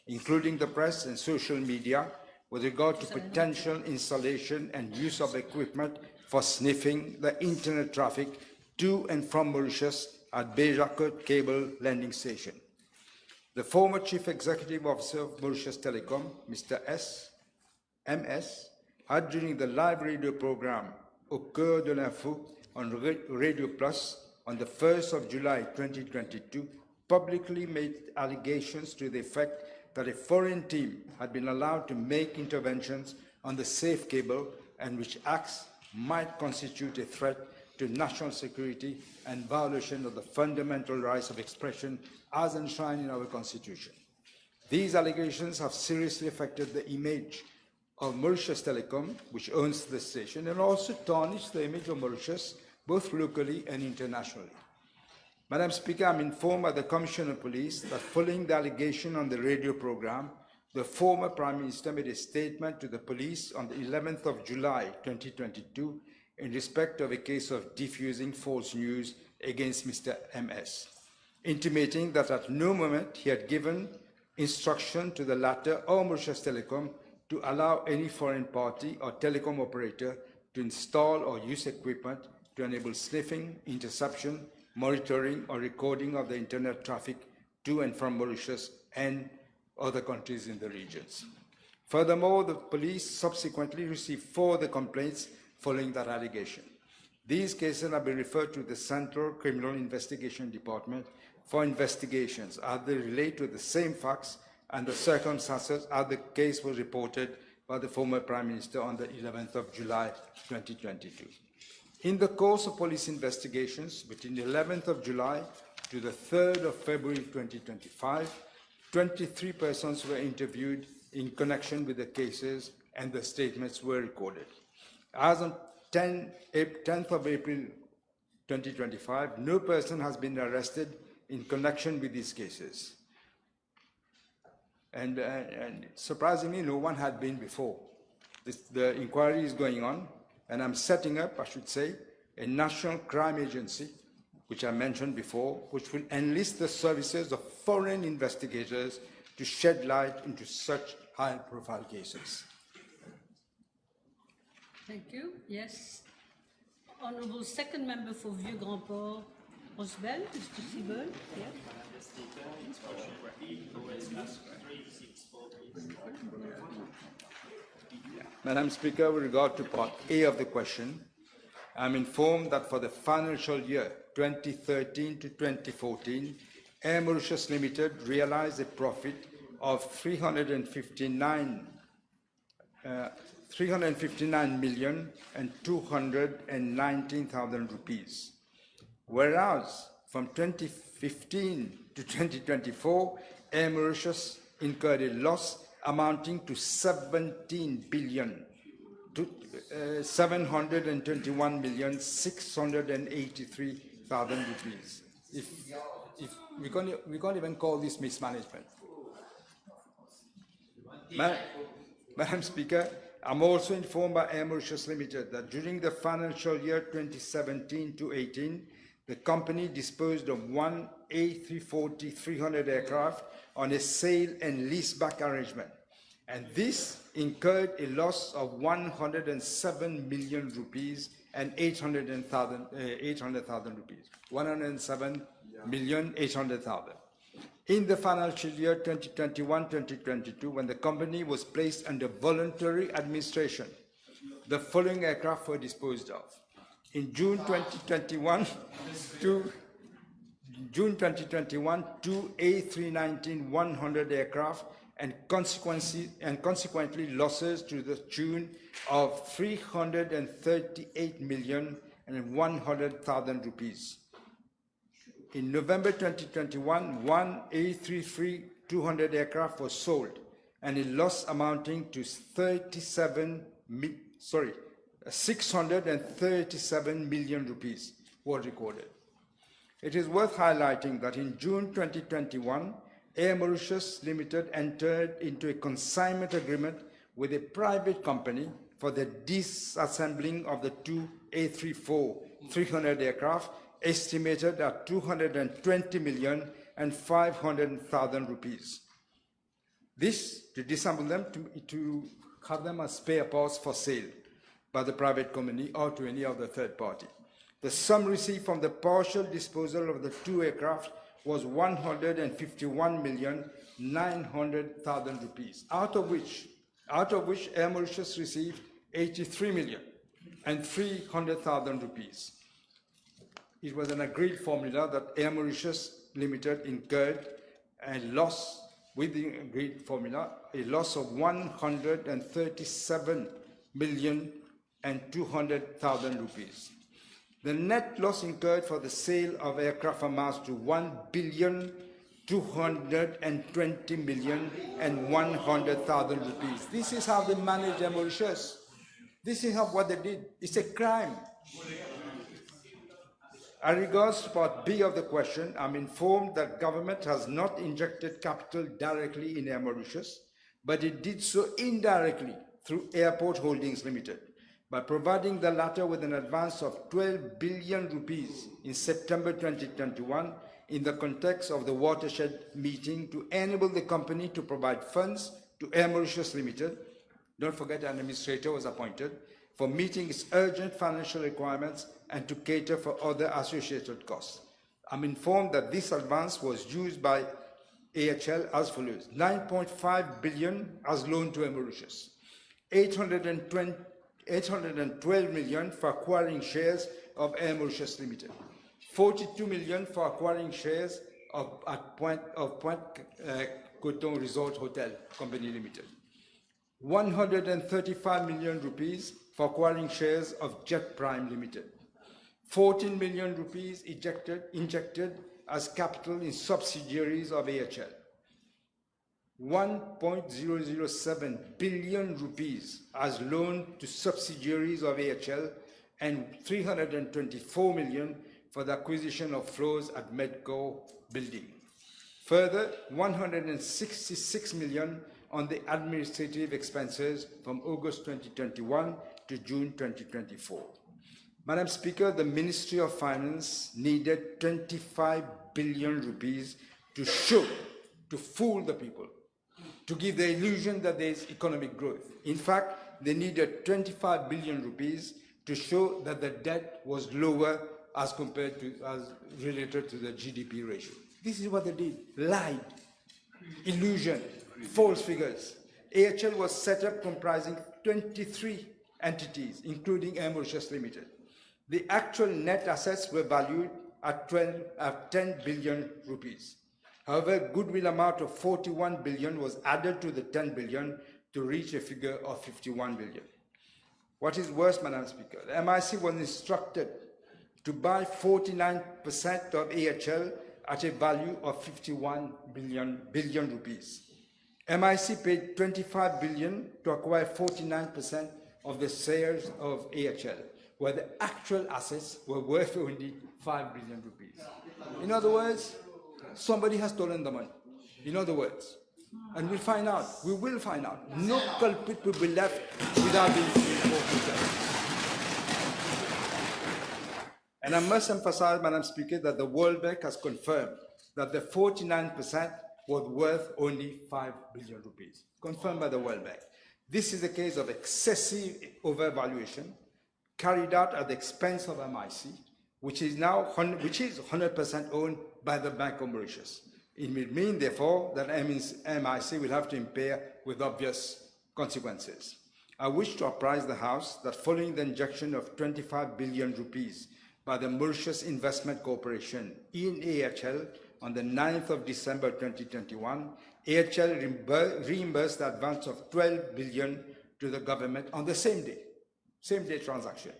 including the press and social media, with regard to potential installation and use of equipment for sniffing the internet traffic to and from Mauritius at Bejakot Cable Landing Station. The former Chief Executive Officer of Mauritius Telecom, Mr. MS, had during the live radio program Au Cœur de l'Info on Radio Plus on the 1st of July 2022, publicly made allegations to the effect that a foreign team had been allowed to make interventions on the safe cable and which acts might constitute a threat to national security and violation of the fundamental rights of expression as enshrined in our Constitution. These allegations have seriously affected the image of Mauritius Telecom, which owns the station, and also tarnished the image of Mauritius, both locally and internationally. Madam Speaker, I'm informed by the Commissioner of Police that following the allegation on the radio program, the former Prime Minister made a statement to the police on the 11th of July 2022 in respect of a case of diffusing false news against Mr. MS, intimating that at no moment he had given instruction to the latter or Mauritius Telecom to allow any foreign party or telecom operator to install or use equipment to enable sniffing, interception, monitoring or recording of the internet traffic to and from Mauritius and other countries in the regions. Furthermore, the police subsequently received 4 other complaints following that allegation. These cases have been referred to the Central Criminal Investigation Department for investigations as they relate to the same facts and the circumstances as the case was reported by the former Prime Minister on the 11th of July 2022. In the course of police investigations between the 11th of July to the 3rd of February 2025, 23 persons were interviewed in connection with the cases and the statements were recorded. As on 10th of April 2025, no person has been arrested in connection with these cases. And surprisingly, no one had been before. The inquiry is going on, and I'm setting up, I should say, a national crime agency, which I mentioned before, which will enlist the services of foreign investigators to shed light into such high-profile cases. Thank you. Yes. Honourable second member for Vieux-Grand-Port, Rosbel, Mr. Siebel. Yes. Madam Speaker, with regard to part A of the question, I'm informed that for the financial year 2013 to 2014, Air Mauritius Limited realized a profit of 359,219,000 rupees, whereas from 2015 to 2024, Air Mauritius incurred a loss amounting to 721,683,000 rupees. If we can't even call this mismanagement. Madam Speaker, I'm also informed by Air Mauritius Limited that during the financial year 2017 to 18, the company disposed of one A340-300 aircraft on a sale and leaseback arrangement, and this incurred a loss of 107 million rupees and 800,000 rupees. 107,800,000. In the financial year 2021-2022, when the company was placed under voluntary administration, the following aircraft were disposed of. In June 2021, two A319-100 aircraft and consequently losses to the tune of 338,100,000 rupees. In November 2021, one A330-200 aircraft was sold and a loss amounting to 637 million rupees was recorded. It is worth highlighting that in June 2021, Air Mauritius Limited entered into a consignment agreement with a private company for the disassembling of the two A340-300 aircraft, estimated at 220,500,000 rupees. This to disassemble them to have them as spare parts for sale by the private company or to any other third party. The sum received from the partial disposal of the two aircraft was 151,900,000 rupees, out of which Air Mauritius received 83,300,000 rupees. It was an agreed formula that Air Mauritius Limited incurred a loss with the agreed formula, a loss of 137,200,000 rupees. The net loss incurred for the sale of aircraft amounts to 1,220,100,000 rupees. This is how they manage Air Mauritius. This is what they did. It's a crime. As regards to part B of the question, I'm informed that government has not injected capital directly in Air Mauritius, but it did so indirectly through Airport Holdings Limited by providing the latter with an advance of 12 billion rupees in September 2021 in the context of the watershed meeting to enable the company to provide funds to Air Mauritius Limited. Don't forget an administrator was appointed for meeting its urgent financial requirements and to cater for other associated costs. I'm informed that this advance was used by AHL as follows: 9.5 billion as loan to Air Mauritius, 812 million for acquiring shares of Air Mauritius Limited, 42 million for acquiring shares of Point Coton Resort Hotel Company Limited, 135 million rupees for acquiring shares of Jet Prime Limited, 14 million rupees injected as capital in subsidiaries of AHL, 1.007 billion rupees as loan to subsidiaries of AHL, and 324 million for the acquisition of floors at Medco building. Further, 166 million on the administrative expenses from August 2021 to June 2024. Madam Speaker, the Ministry of Finance needed 25 billion rupees to fool the people, to give the illusion that there is economic growth. In fact, they needed 25 billion rupees to show that the debt was lower as compared to, as related to the GDP ratio. This is what they did: lied, illusion, false figures. AHL was set up comprising 23 entities, including Air Mauritius Limited. The actual net assets were valued at 10 billion rupees. However, goodwill amount of 41 billion was added to the 10 billion to reach a figure of 51 billion. What is worse, Madam Speaker, the MIC was instructed to buy 49% of AHL at a value of 51 billion rupees. MIC paid 25 billion to acquire 49% of the shares of AHL, where the actual assets were worth only 5 billion rupees. In other words, somebody has stolen the money. In other words, and we'll find out, we will find out. No culprit will be left without being prosecuted. And I must emphasize, Madam Speaker, that the World Bank has confirmed that the 49% was worth only 5 billion rupees, confirmed by the World Bank. This is a case of excessive overvaluation carried out at the expense of MIC, which is 100% owned by the Bank of Mauritius. It will mean, therefore, that MIC will have to impair with obvious consequences. I wish to apprise the House that following the injection of 25 billion rupees by the Mauritius Investment Corporation in AHL on the 9th of December 2021, AHL reimbursed the advance of 12 billion to the government on the same day transaction.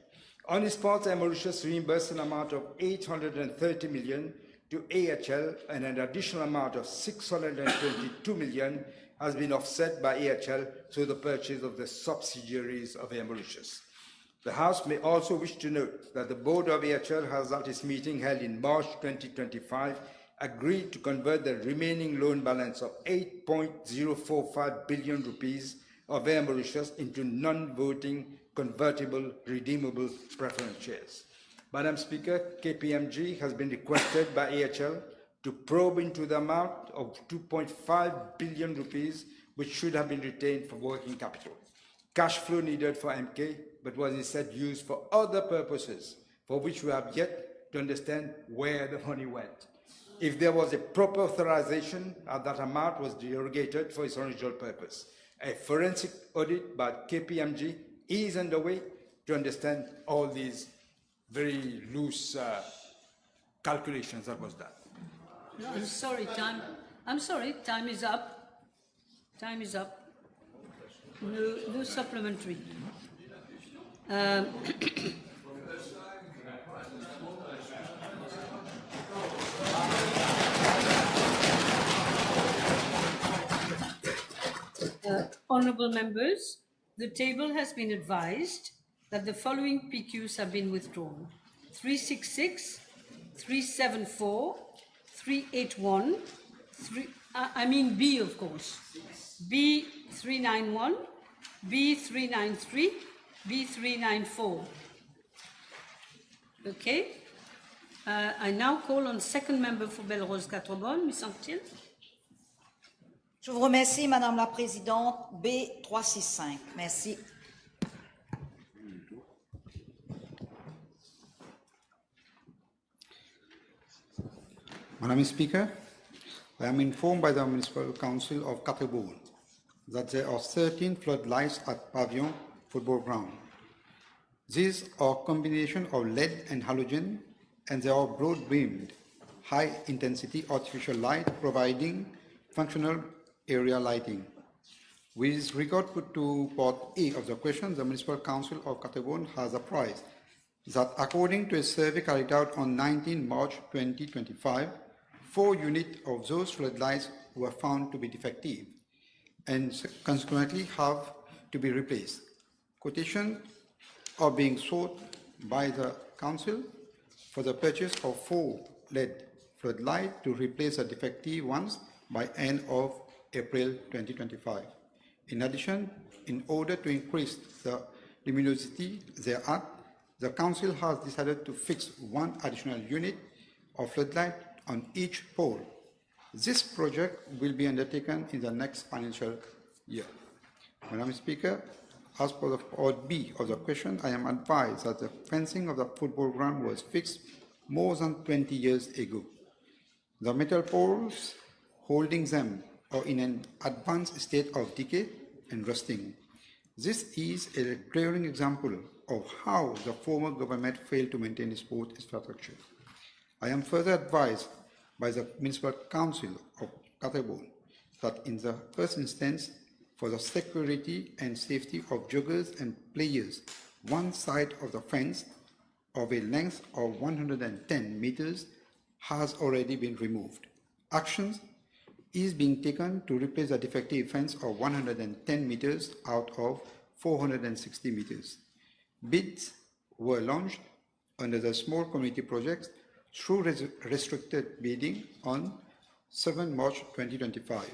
On its part, Mauritius reimbursed an amount of 830 million to AHL, and an additional amount of 622 million has been offset by AHL through the purchase of the subsidiaries of Air Mauritius. The House may also wish to note that the board of AHL has, at its meeting held in March 2025, agreed to convert the remaining loan balance of 8.045 billion rupees of Air Mauritius into non-voting convertible redeemable preference shares. Madam Speaker, KPMG has been requested by AHL to probe into the amount of 2.5 billion rupees which should have been retained for working capital. Cash flow needed for MK, but was instead used for other purposes for which we have yet to understand where the money went. If there was a proper authorization, that amount was derogated for its original purpose. A forensic audit by KPMG is underway to understand all these very loose calculations that was done. No, I'm sorry, time is up. Time is up. No supplementary. Honourable members, the table has been advised that the following PQs have been withdrawn: 366, 374, 381, I mean B, of course. B 391, B 393, B 394. Okay. I now call on second member for Belrose Quatre-Bonnes, Ms. Anctil. Je vous remercie, Madame la Présidente. B365. Merci. Madam Speaker, I am informed by the Municipal Council of Quatre-Bonnes that there are 13 floodlights at Pavillon Football Ground. These are a combination of LED and halogen, and they are broad-beamed, high-intensity artificial light providing functional area lighting. With regard to part A of the question, the Municipal Council of Quatre-Bonnes has apprised that according to a survey carried out on 19 March 2025, 4 units of those floodlights were found to be defective and consequently have to be replaced. Quotations are being sought by the Council for the purchase of 4 LED floodlights to replace the defective ones by end of April 2025. In addition, in order to increase the luminosity thereat, the Council has decided to fix 1 additional unit of floodlight on each pole. This project will be undertaken in the next financial year. Madam Speaker, as per the part B of the question, I am advised that the fencing of the football ground was fixed more than 20 years ago. The metal poles holding them are in an advanced state of decay and rusting. This is a glaring example of how the former government failed to maintain its sport infrastructure. I am further advised by the Municipal Council of Quatre-Bonnes that in the first instance, for the security and safety of joggers and players, one side of the fence of a length of 110 meters has already been removed. Actions is being taken to replace the defective fence of 110 meters out of 460 meters. Bids were launched under the Small Community Projects through restricted bidding on 7 March 2025.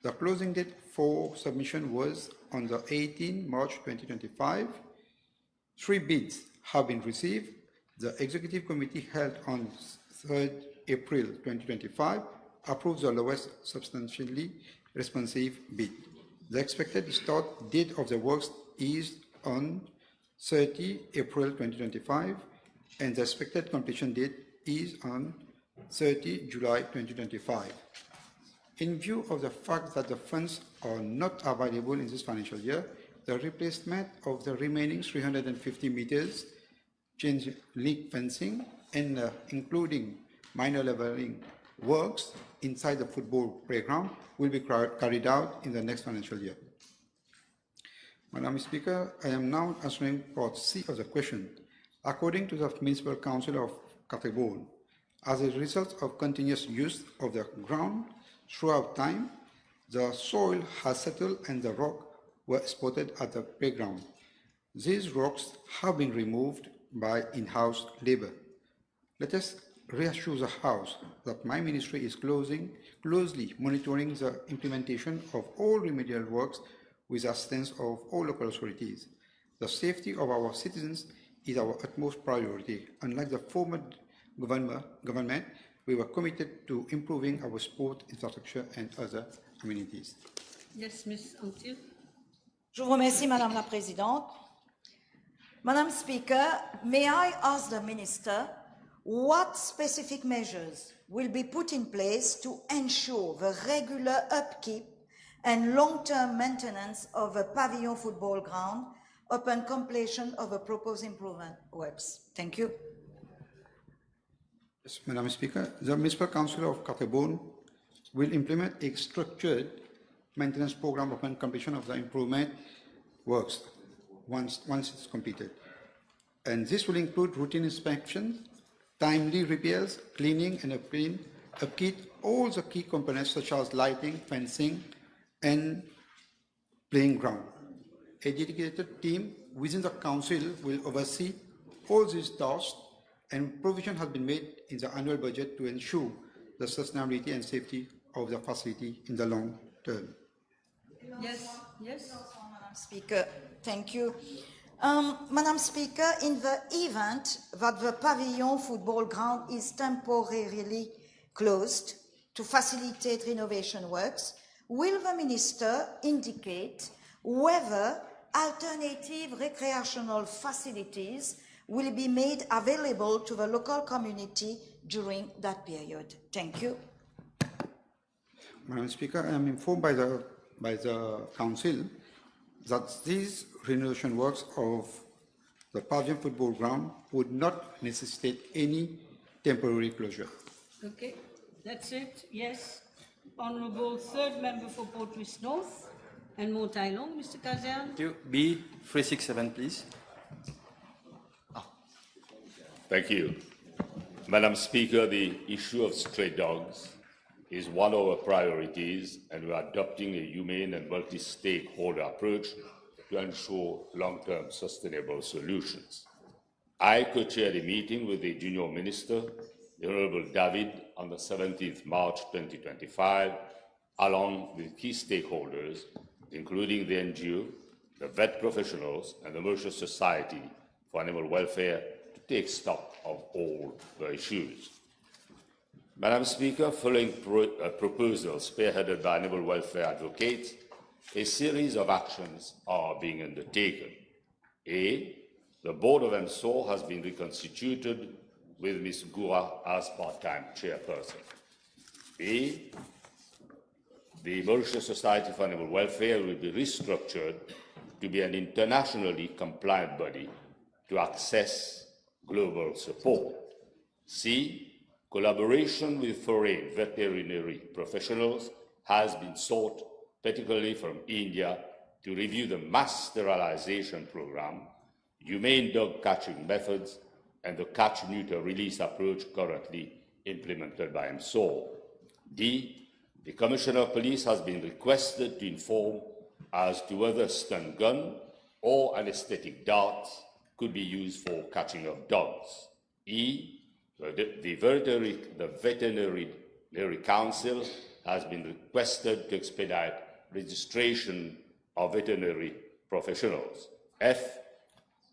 The closing date for submission was on the 18 March 2025. 3 bids have been received. The Executive Committee held on 3rd April 2025 approved the lowest substantially responsive bid. The expected start date of the works is on 30 April 2025 and the expected completion date is on 30 July 2025. In view of the fact that the funds are not available in this financial year, the replacement of the remaining 350 meters chain link fencing and including minor leveling works inside the football playground will be carried out in the next financial year. Madam Speaker, I am now answering part C of the question. According to the Municipal Council of Quatre-Bonnes, as a result of continuous use of the ground throughout time, the soil has settled and the rock were spotted at the playground. These rocks have been removed by in-house labor. Let us reassure the House that my ministry is closely monitoring the implementation of all remedial works with the assistance of all local authorities. The safety of our citizens is our utmost priority. Unlike the former government, we were committed to improving our sport infrastructure and other amenities. Yes, Ms. Anctil. Je vous remercie, Madame la Présidente. Madam Speaker, may I ask the Minister what specific measures will be put in place to ensure the regular upkeep and long-term maintenance of a pavilion football ground upon completion of the proposed improvement works? Thank you. Yes, Madam Speaker, the Municipal Council of Quatre-Bonnes will implement a structured maintenance program upon completion of the improvement works once it's completed. And this will include routine inspections, timely repairs, cleaning and upkeep all the key components such as lighting, fencing, and playing ground. A dedicated team within the Council will oversee all these tasks and provision has been made in the annual budget to ensure the sustainability and safety of the facility in the long term. Yes, yes. Madam Speaker, thank you. Madam Speaker, in the event that the pavilion football ground is temporarily closed to facilitate renovation works, will the Minister indicate whether alternative recreational facilities will be made available to the local community during that period? Thank you. Madam Speaker, I am informed by the Council that these renovation works of the pavilion football ground would not necessitate any temporary closure. Okay, that's it. Yes. Honourable third member for Port-Louis North and More Tai Long, Mr. Kazan. Thank you. B367, please. Thank you. Madam Speaker, the issue of stray dogs is one of our priorities, and we are adopting a humane and multi-stakeholder approach to ensure long-term sustainable solutions. I co-chaired a meeting with the Junior Minister, the Honourable David, on the 17th March 2025, along with key stakeholders, including the NGO, the vet professionals, and the Mauritius Society for Animal Welfare, to take stock of all the issues. Madam Speaker, following proposals spearheaded by animal welfare advocates, a series of actions are being undertaken. A, the Board of MSOR has been reconstituted with Ms. Gura as part-time chairperson. B, the Mauritius Society for Animal Welfare will be restructured to be an internationally compliant body to access global support. C, collaboration with foreign veterinary professionals has been sought, particularly from India, to review the mass sterilization program, humane dog catching methods, and the catch-neuter release approach currently implemented by MSOR. D, the Commissioner of Police has been requested to inform as to whether a stun gun or anesthetic darts could be used for catching of dogs. E, the Veterinary Council has been requested to expedite registration of veterinary professionals. F,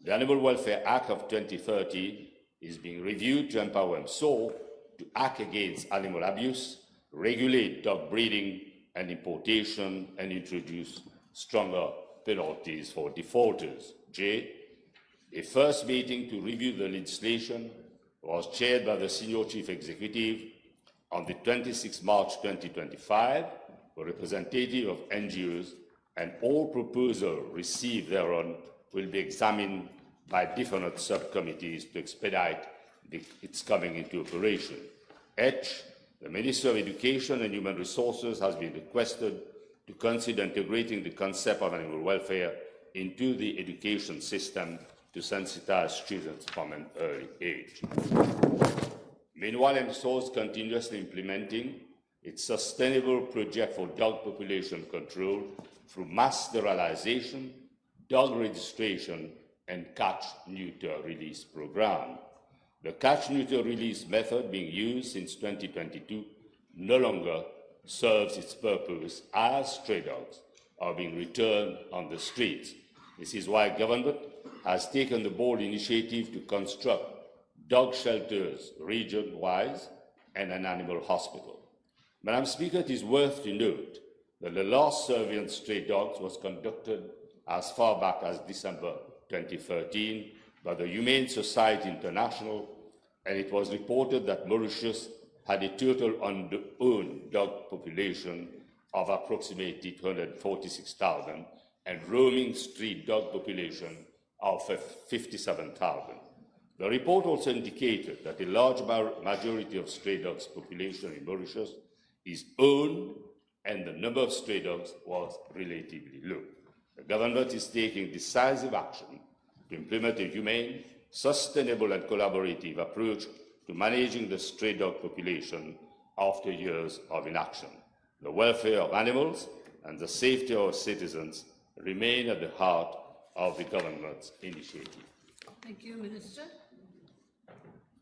the Animal Welfare Act of 2013 is being reviewed to empower MSOR to act against animal abuse, regulate dog breeding and importation, and introduce stronger penalties for defaulters. J, a first meeting to review the legislation was chaired by the Senior Chief Executive on the 26th March 2025, a representative of NGOs, and all proposals received thereon will be examined by different subcommittees to expedite its coming into operation. H, the Minister of Education and Human Resources has been requested to consider integrating the concept of animal welfare into the education system to sensitize children from an early age. Meanwhile, MSOR is continuously implementing its sustainable project for dog population control through mass sterilization, dog registration, and catch-neuter release program. The catch-neuter release method being used since 2022 no longer serves its purpose as stray dogs are being returned on the streets. This is why government has taken the bold initiative to construct dog shelters region-wise and an animal hospital. Madam Speaker, it is worth to note that the last survey on stray dogs was conducted as far back as December 2013 by the Humane Society International, and it was reported that Mauritius had a total owned dog population of approximately 246,000 and roaming street dog population of 57,000. The report also indicated that a large majority of stray dogs population in Mauritius is owned and the number of stray dogs was relatively low. The government is taking decisive action to implement a humane, sustainable and collaborative approach to managing the stray dog population after years of inaction. The welfare of animals and the safety of our citizens remain at the heart of the government's initiative. Thank you, Minister.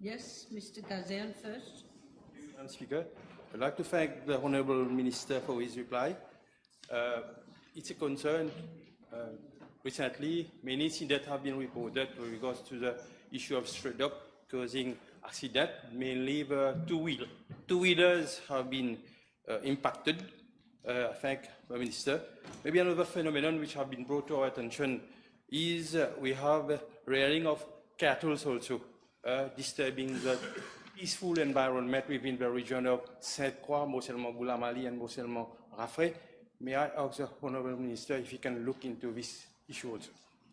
Yes, Mr. Kazayan first. Madam Speaker, I'd like to thank the Honourable Minister for his reply. It's a concern. Recently, many incidents have been reported with regards to the issue of stray dog causing accident. Mainly the two-wheelers have been impacted. I thank the Minister. Maybe another phenomenon which have been brought to our attention is we have rearing of cattle also, disturbing the peaceful environment within the region of Sainte-Croix, Mosellement Goulamali and Mosellement Rafray. May I ask the Honourable Minister if he can look into this issue also?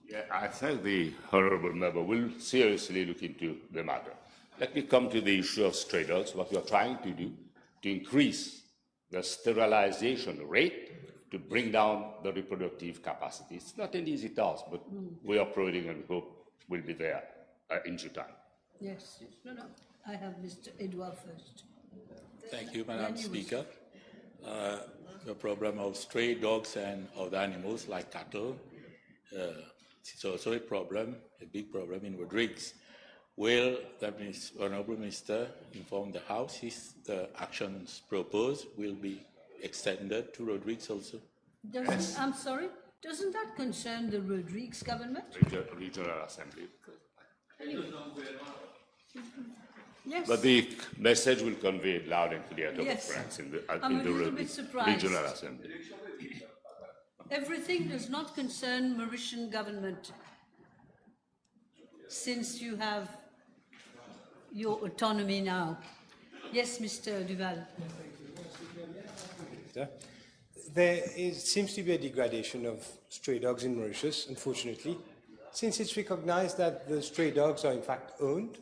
Yeah, I think the Honourable Member will seriously look into the matter. Let me come to the issue of stray dogs. What we are trying to do to increase the sterilization rate to bring down the reproductive capacity. It's not an easy task, but we are providing and we hope we'll be there in due time. Yes. No. I have Mr. Edouard first. Thank you, Madam Speaker. The problem of stray dogs and other animals like cattle is also a problem, a big problem in Rodrigues. Will the Honourable Minister inform the House if the actions proposed will be extended to Rodrigues also? I'm sorry, doesn't that concern the Rodrigues government? Regional Assembly. Yes. But the message will convey loud and clear to Yes. the friends in I'm a the little bit surprised. Regional Assembly. Everything does not concern Mauritian government since you have your autonomy now. Yes, Mr. Duval. There seems to be a degradation of stray dogs in Mauritius, unfortunately, since it's recognized that the stray dogs are in fact owned,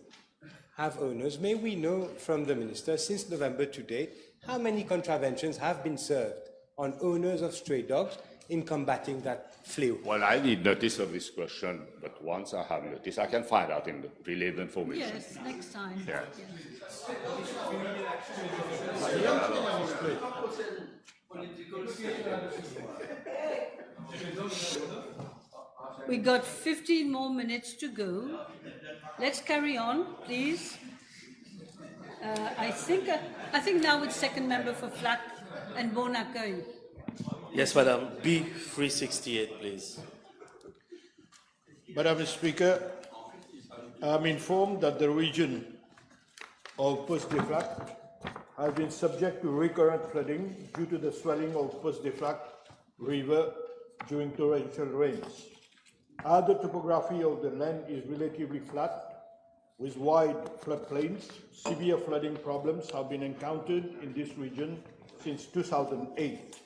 have owners. May we know from the Minister, since November to date, how many contraventions have been served on owners of stray dogs in combating that flew? Well, I need notice of this question, but once I have notice, I can find out in the relay the information. Yes, next time. Yeah. We got 15 more minutes to go. Let's carry on, please. I think now it's second member for Flack and Bon Accueil. Yes, Madam. B368, please. Madam Speaker, I am informed that the region of Poste de Flac has been subject to recurrent flooding due to the swelling of Poste de Flac River during torrential rains. As the topography of the land is relatively flat, with wide floodplains, severe flooding problems have been encountered in this region since 2008.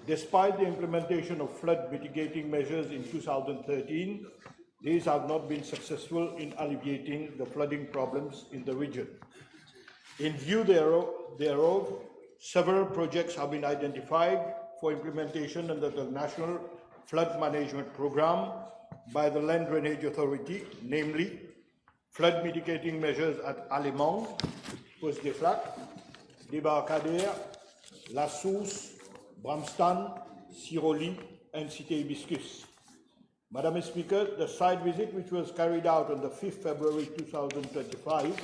Despite the implementation of flood mitigating measures in 2013, these have not been successful in alleviating the flooding problems in the region. In view thereof, several projects have been identified for implementation under the National Flood Management Programme by the Land Drainage Authority, namely flood mitigating measures at Alemang, Poste de Flac, Débarcadère, La Source, Bramstan, Siroli, and Cité Hibiscus. Madam Speaker, the site visit, which was carried out on the 5th February 2025,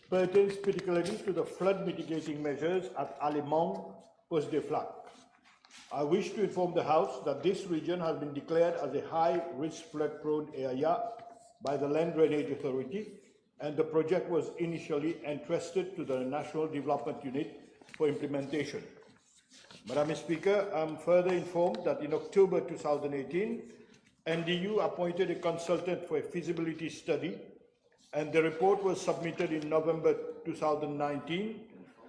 pertains particularly to the flood mitigating measures at Alemang, Poste de Flac. I wish to inform the House that this region has been declared as a high-risk flood-prone area by the Land Drainage Authority, and the project was initially entrusted to the National Development Unit for implementation. Madam Speaker, I am further informed that in October 2018, NDU appointed a consultant for a feasibility study, and the report was submitted in November 2019,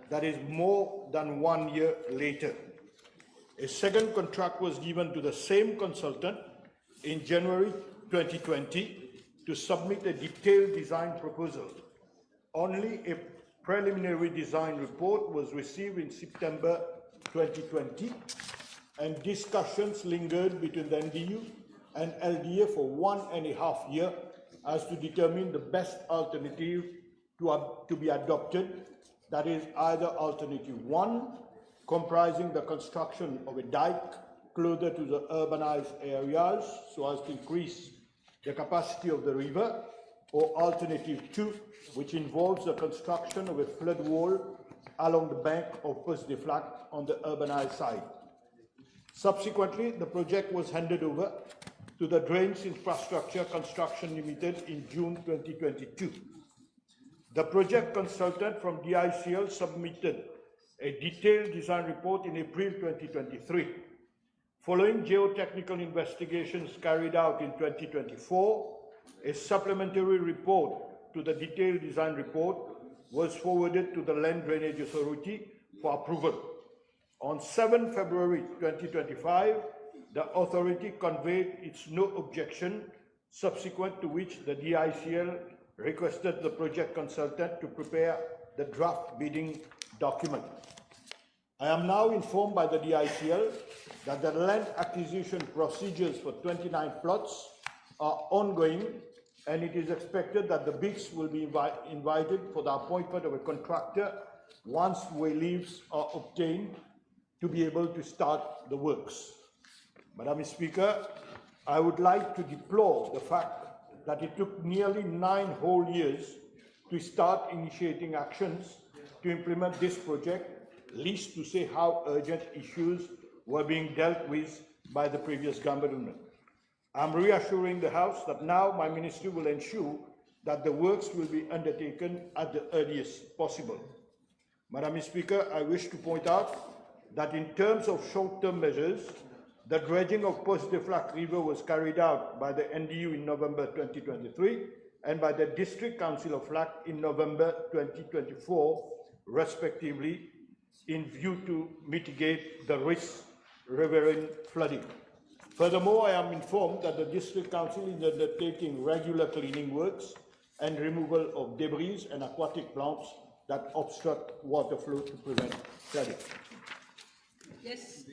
that is more than 1 year later. A second contract was given to the same consultant in January 2020 to submit a detailed design proposal. Only a preliminary design report was received in September 2020, and discussions lingered between the NDU and LDA for 1.5 years as to determine the best alternative to be adopted, that is either alternative 1, comprising the construction of a dike closer to the urbanized areas so as to increase the capacity of the river, or Alternative 2, which involves the construction of a flood wall along the bank of Poste des Flaques on the urbanized side. Subsequently, the project was handed over to the Drains Infrastructure Construction Limited in June 2022. The project consultant from DICL submitted a detailed design report in April 2023. Following geotechnical investigations carried out in 2024, a supplementary report to the detailed design report was forwarded to the Land Drainage Authority for approval. On 7 February 2025, the authority conveyed its no objection, subsequent to which the DICL requested the project consultant to prepare the draft bidding document. I am now informed by the DICL that the land acquisition procedures for 29 plots are ongoing, and it is expected that the bids will be invited for the appointment of a contractor once leaves are obtained to be able to start the works. Madam Speaker, I would like to deplore the fact that it took nearly 9 whole years to start initiating actions to implement this project, least to say how urgent issues were being dealt with by the previous government. I'm reassuring the House that now my ministry will ensure that the works will be undertaken at the earliest possible. Madam Speaker, I wish to point out that in terms of short-term measures, the dredging of Poste des Flaques River was carried out by the NDU in November 2023 and by the District Council of Flaques in November 2024, respectively, in view to mitigate the risks revealing flooding. Furthermore, I am informed that the District Council is undertaking regular cleaning works and removal of debris and aquatic plants that obstruct water flow to prevent flooding. Yes.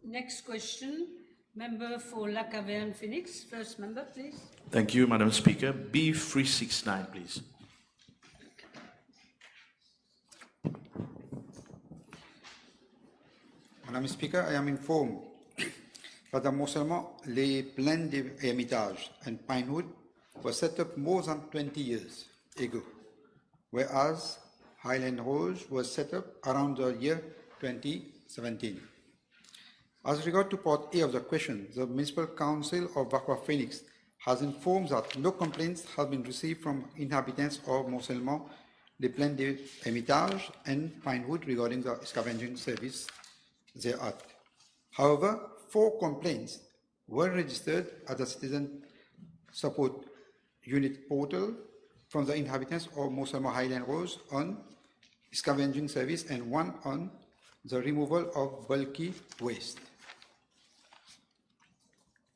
Next question, member for La Caverne Phoenix. First member, please. Thank you, Madam Speaker. B369, please. Madam Speaker, I am informed that the Morcellement, les plaines d'Hermitage and Pinewood were set up more than 20 years ago, whereas Highland Rose was set up around the year 2017. As regard to part A of the question, the Municipal Council of Barqua Phoenix has informed that no complaints have been received from inhabitants of Morcellement, les plaines d'Hermitage and Pinewood regarding the scavenging service thereat. However, 4 complaints were registered at the Citizen Support Unit portal from the inhabitants of Morcellement Highland Rose on scavenging service and 1 on the removal of bulky waste.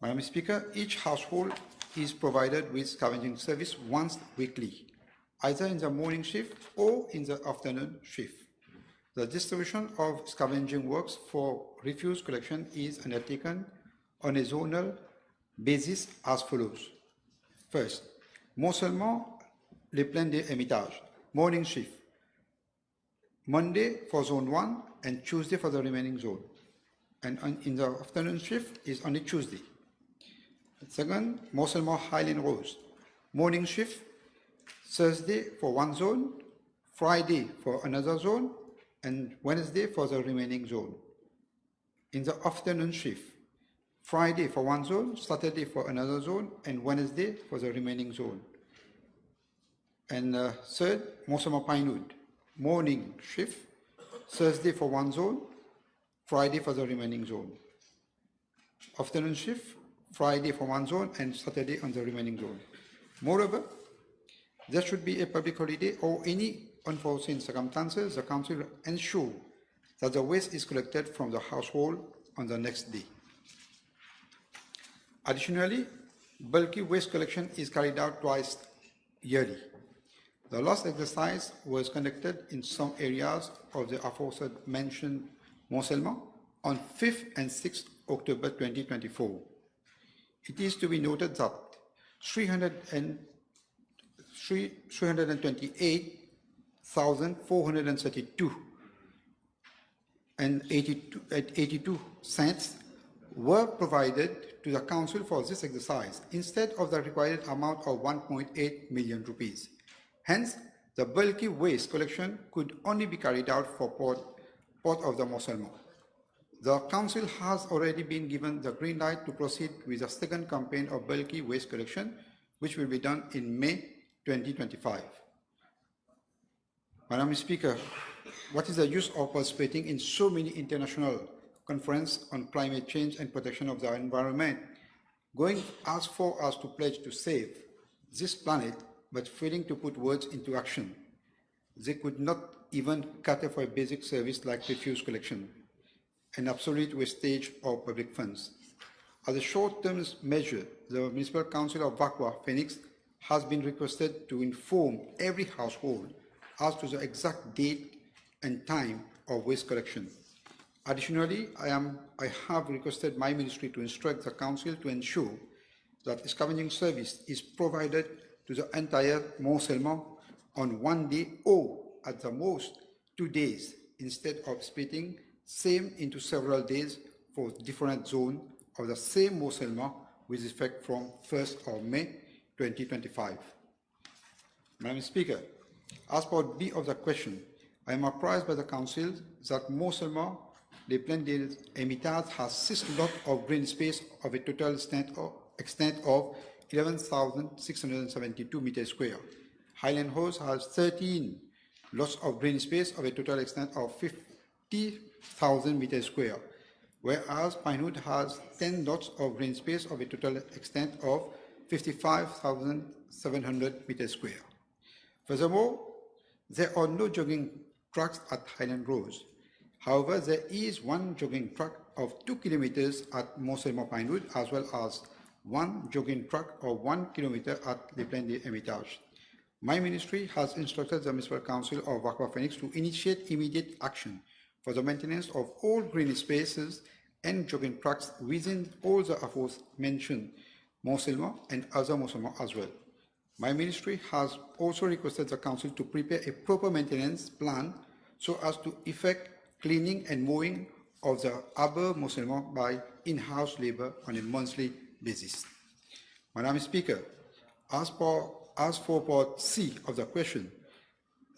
Madam Speaker, each household is provided with scavenging service once weekly, either in the morning shift or in the afternoon shift. The distribution of scavenging works for refuse collection is undertaken on a zonal basis as follows. First, Morcellement, les plaines d'Hermitage, morning shift, Monday for zone 1 and Tuesday for the remaining zone. And in the afternoon shift is only Tuesday. Second, Morcellement Highland Rose, morning shift, Thursday for 1 zone, Friday for another zone, and Wednesday for the remaining zone. In the afternoon shift, Friday for 1 zone, Saturday for another zone, and Wednesday for the remaining zone. And third, Morcellement Pinewood, morning shift, Thursday for 1 zone, Friday for the remaining zone. Afternoon shift, Friday for 1 zone, and Saturday on the remaining zone. Moreover, there should be a public holiday or any unforeseen circumstances, the Council will ensure that the waste is collected from the household on the next day. Additionally, bulky waste collection is carried out twice yearly. The last exercise was conducted in some areas of the aforesaid mentioned Morcellement on 5th and 6th October 2024. It is to be noted that 328,432 and 82 cents were provided to the Council for this exercise instead of the required amount of 1.8 million rupees. Hence, the bulky waste collection could only be carried out for Port of the Moselmo. The Council has already been given the green light to proceed with the second campaign of bulky waste collection, which will be done in May 2025. Madam Speaker, what is the use of participating in so many international conferences on climate change and protection of the environment, going as far as to pledge to save this planet, but failing to put words into action? They could not even cater for a basic service like refuse collection, an absolute wastage of public funds. As a short-term measure, the Municipal Council of Vakwa, Phoenix, has been requested to inform every household as to the exact date and time of waste collection. Additionally, I have requested my ministry to instruct the Council to ensure that scavenging service is provided to the entire Mont Selma on one day or at the most 2 days, instead of splitting same into several days for different zones of the same Mont Selma with effect from 1st of May 2025. Madam Speaker, as part B of the question, I am apprised by the Council that Mont Selma, Les Plaines des Hermitage has 6 lots of green space of a total extent of 11,672 meters square. Highland Hose has 13 lots of green space of a total extent of 50,000 meters square, whereas Pinewood has 10 lots of green space of a total extent of 55,700 meters square. Furthermore, there are no jogging tracks at Highland Rose. However, there is one jogging track of 2 kilometers at Mont Selma Pinewood, as well as one jogging track of 1 kilometer at Les Plaines des Hermitage. My ministry has instructed the Municipal Council of Vakwa Phoenix to initiate immediate action for the maintenance of all green spaces and jogging tracks within all the aforementioned Mont Selma and other Mont Selma as well. My ministry has also requested the Council to prepare a proper maintenance plan so as to effect cleaning and mowing of the Arbor Mont Selma by in-house labor on a monthly basis. Madam Speaker, as for part C of the question,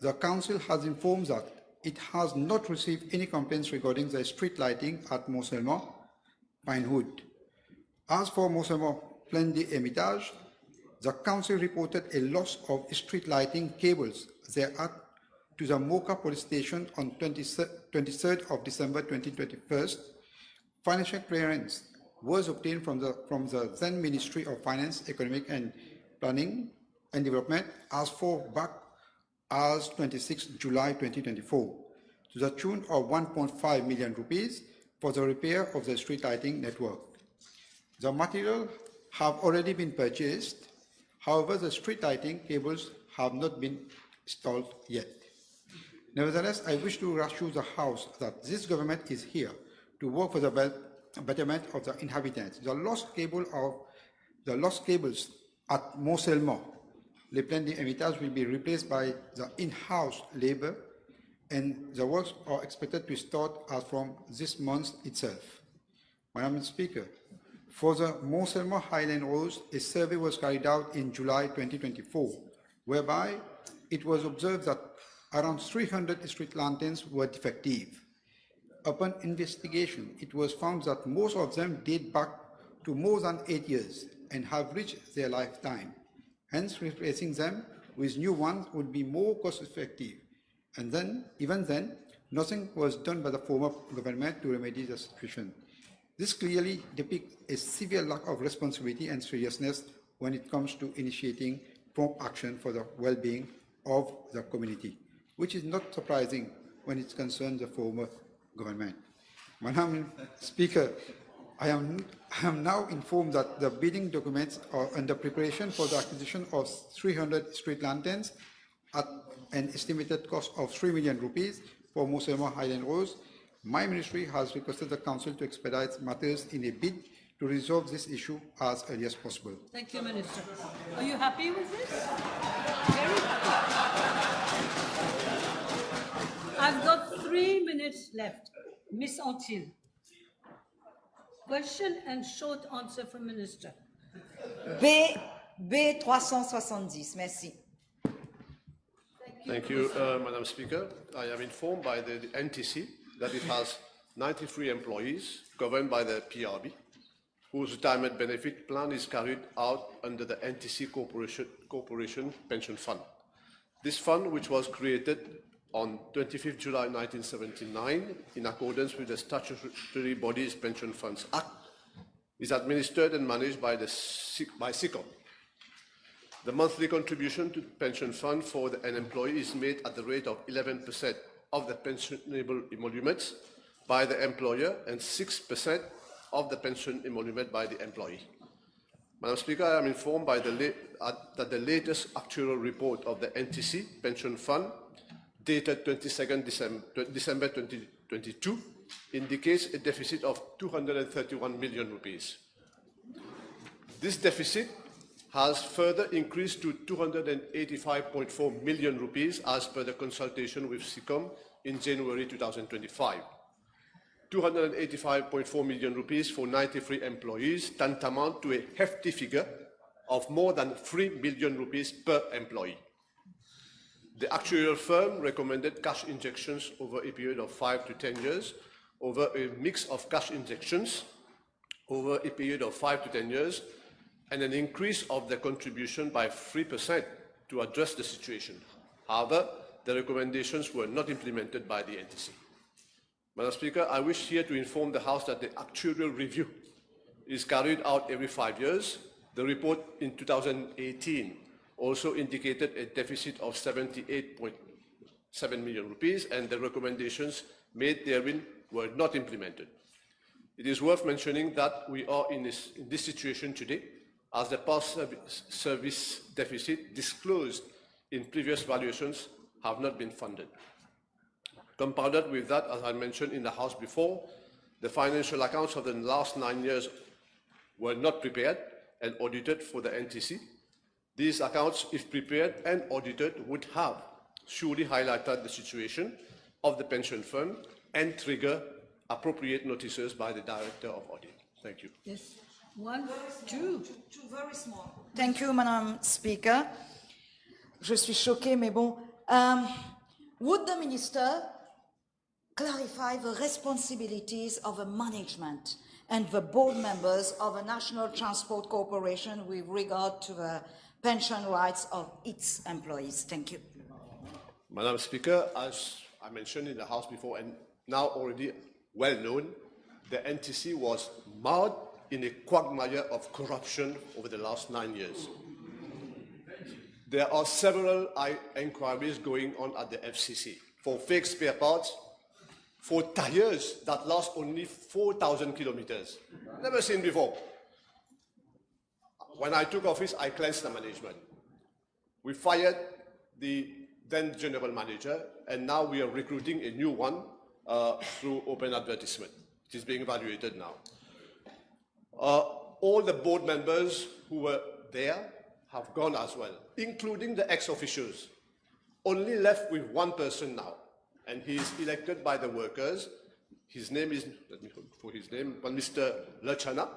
the Council has informed that it has not received any complaints regarding the street lighting at Mont Selma, Pinewood. As for Mont Selma, Plaines des Hermitage, the Council reported a loss of street lighting cables thereat to the Mocha police station on 23rd of December 2021. Financial clearance was obtained from the then Ministry of Finance, Economic and Planning and Development as far back as 26 July 2024 to the tune of 1.5 million rupees for the repair of the street lighting network. The material have already been purchased. However, the street lighting cables have not been installed yet. Nevertheless, I wish to reassure the House that this government is here to work for the betterment of the inhabitants. The lost cables at Mont Selma, Les Plaines des Hermitage, will be replaced by the in-house labor, and the works are expected to start as from this month itself. Madam Speaker, for the Mont Selma Highland Rose, a survey was carried out in July 2024, whereby it was observed that around 300 street lanterns were defective. Upon investigation, it was found that most of them date back to more than 8 years and have reached their lifetime. Hence, replacing them with new ones would be more cost-effective. And then, even then, nothing was done by the former government to remedy the situation. This clearly depicts a severe lack of responsibility and seriousness when it comes to initiating prompt action for the well-being of the community, which is not surprising when it concerns the former government. Madam Speaker, I am now informed that the bidding documents are under preparation for the acquisition of 300 street lanterns at an estimated cost of 3 million rupees for Mont Selma Highland Rose. My ministry has requested the Council to expedite matters in a bid to resolve this issue as early as possible. Thank you, Minister. Are you happy with this? Very happy. I've got 3 minutes left. Miss Antil. Question and short answer from Minister. B 370, merci. Thank you, Madam Speaker. I am informed by the NTC that it has 93 employees governed by the PRB, whose retirement benefit plan is carried out under the NTC Corporation Pension Fund. This fund, which was created on 25th July 1979 in accordance with the Statutory Bodies Pension Funds Act, is administered and managed by SICOM. The monthly contribution to the pension fund for an employee is made at the rate of 11% of the pensionable emoluments by the employer and 6% of the pension emolument by the employee. Madam Speaker, I am informed by that the latest actual report of the NTC Pension Fund, dated 22nd December 2022, indicates a deficit of 231 million rupees. This deficit has further increased to 285.4 million rupees as per the consultation with SICOM in January 2025. 285.4 million rupees for 93 employees, tantamount to a hefty figure of more than 3 million rupees per employee. The actuarial firm recommended cash injections over a period of 5 to 10 years, over a mix of cash injections over a period of 5 to 10 years, and an increase of the contribution by 3% to address the situation. However, the recommendations were not implemented by the NTC. Madam Speaker, I wish here to inform the House that the actuarial review is carried out every 5 years. The report in 2018 also indicated a deficit of 78.7 million rupees, and the recommendations made therein were not implemented. It is worth mentioning that we are in this situation today, as the past service deficit disclosed in previous valuations have not been funded. Compounded with that, as I mentioned in the House before, the financial accounts of the last 9 years were not prepared and audited for the NTC. These accounts, if prepared and audited, would have surely highlighted the situation of the pension fund and trigger appropriate notices by the Director of Audit. Thank you. Yes. One, two. Two very small. Thank you, Madam Speaker. Je suis choquée, mais bon. Would the Minister clarify the responsibilities of the management and the board members of a National Transport Corporation with regard to the pension rights of its employees? Thank you. Madam Speaker, as I mentioned in the House before and now already well known, the NTC was marred in a quagmire of corruption over the last 9 years. There are several inquiries going on at the FCC for fake spare parts, for tires that last only 4,000 kilometers. Never seen before. When I took office, I cleansed the management. We fired the then general manager, and now we are recruiting a new one through open advertisement. It is being evaluated now. All the board members who were there have gone as well, including the ex-officials. Only left with one person now, and he is elected by the workers. His name is, let me look for his name, Mr. Lachana,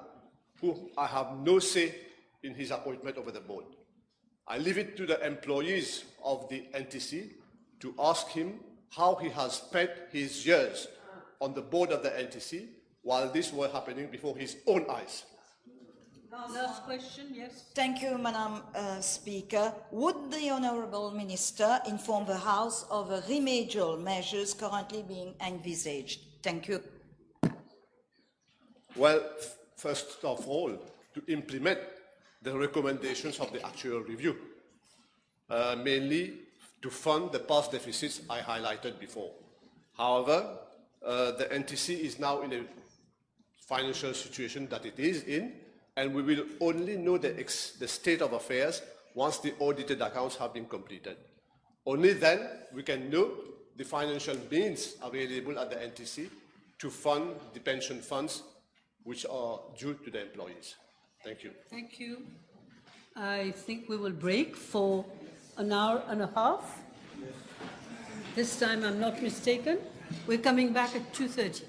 who I have no say in his appointment over the board. I leave it to the employees of the NTC to ask him how he has spent his years on the board of the NTC while this were happening before his own eyes. Last question, yes. Thank you, Madam Speaker. Would the Honourable Minister inform the House of the remedial measures currently being envisaged? Thank you. Well, first of all, to implement the recommendations of the actual review, mainly to fund the past deficits I highlighted before. However, the NTC is now in a financial situation that it is in, and we will only know the state of affairs once the audited accounts have been completed. Only then we can know the financial means available at the NTC to fund the pension funds which are due to the employees. Thank you. Thank you. I think we will break for an hour and a half. This time I'm not mistaken. We're coming back at 2:30.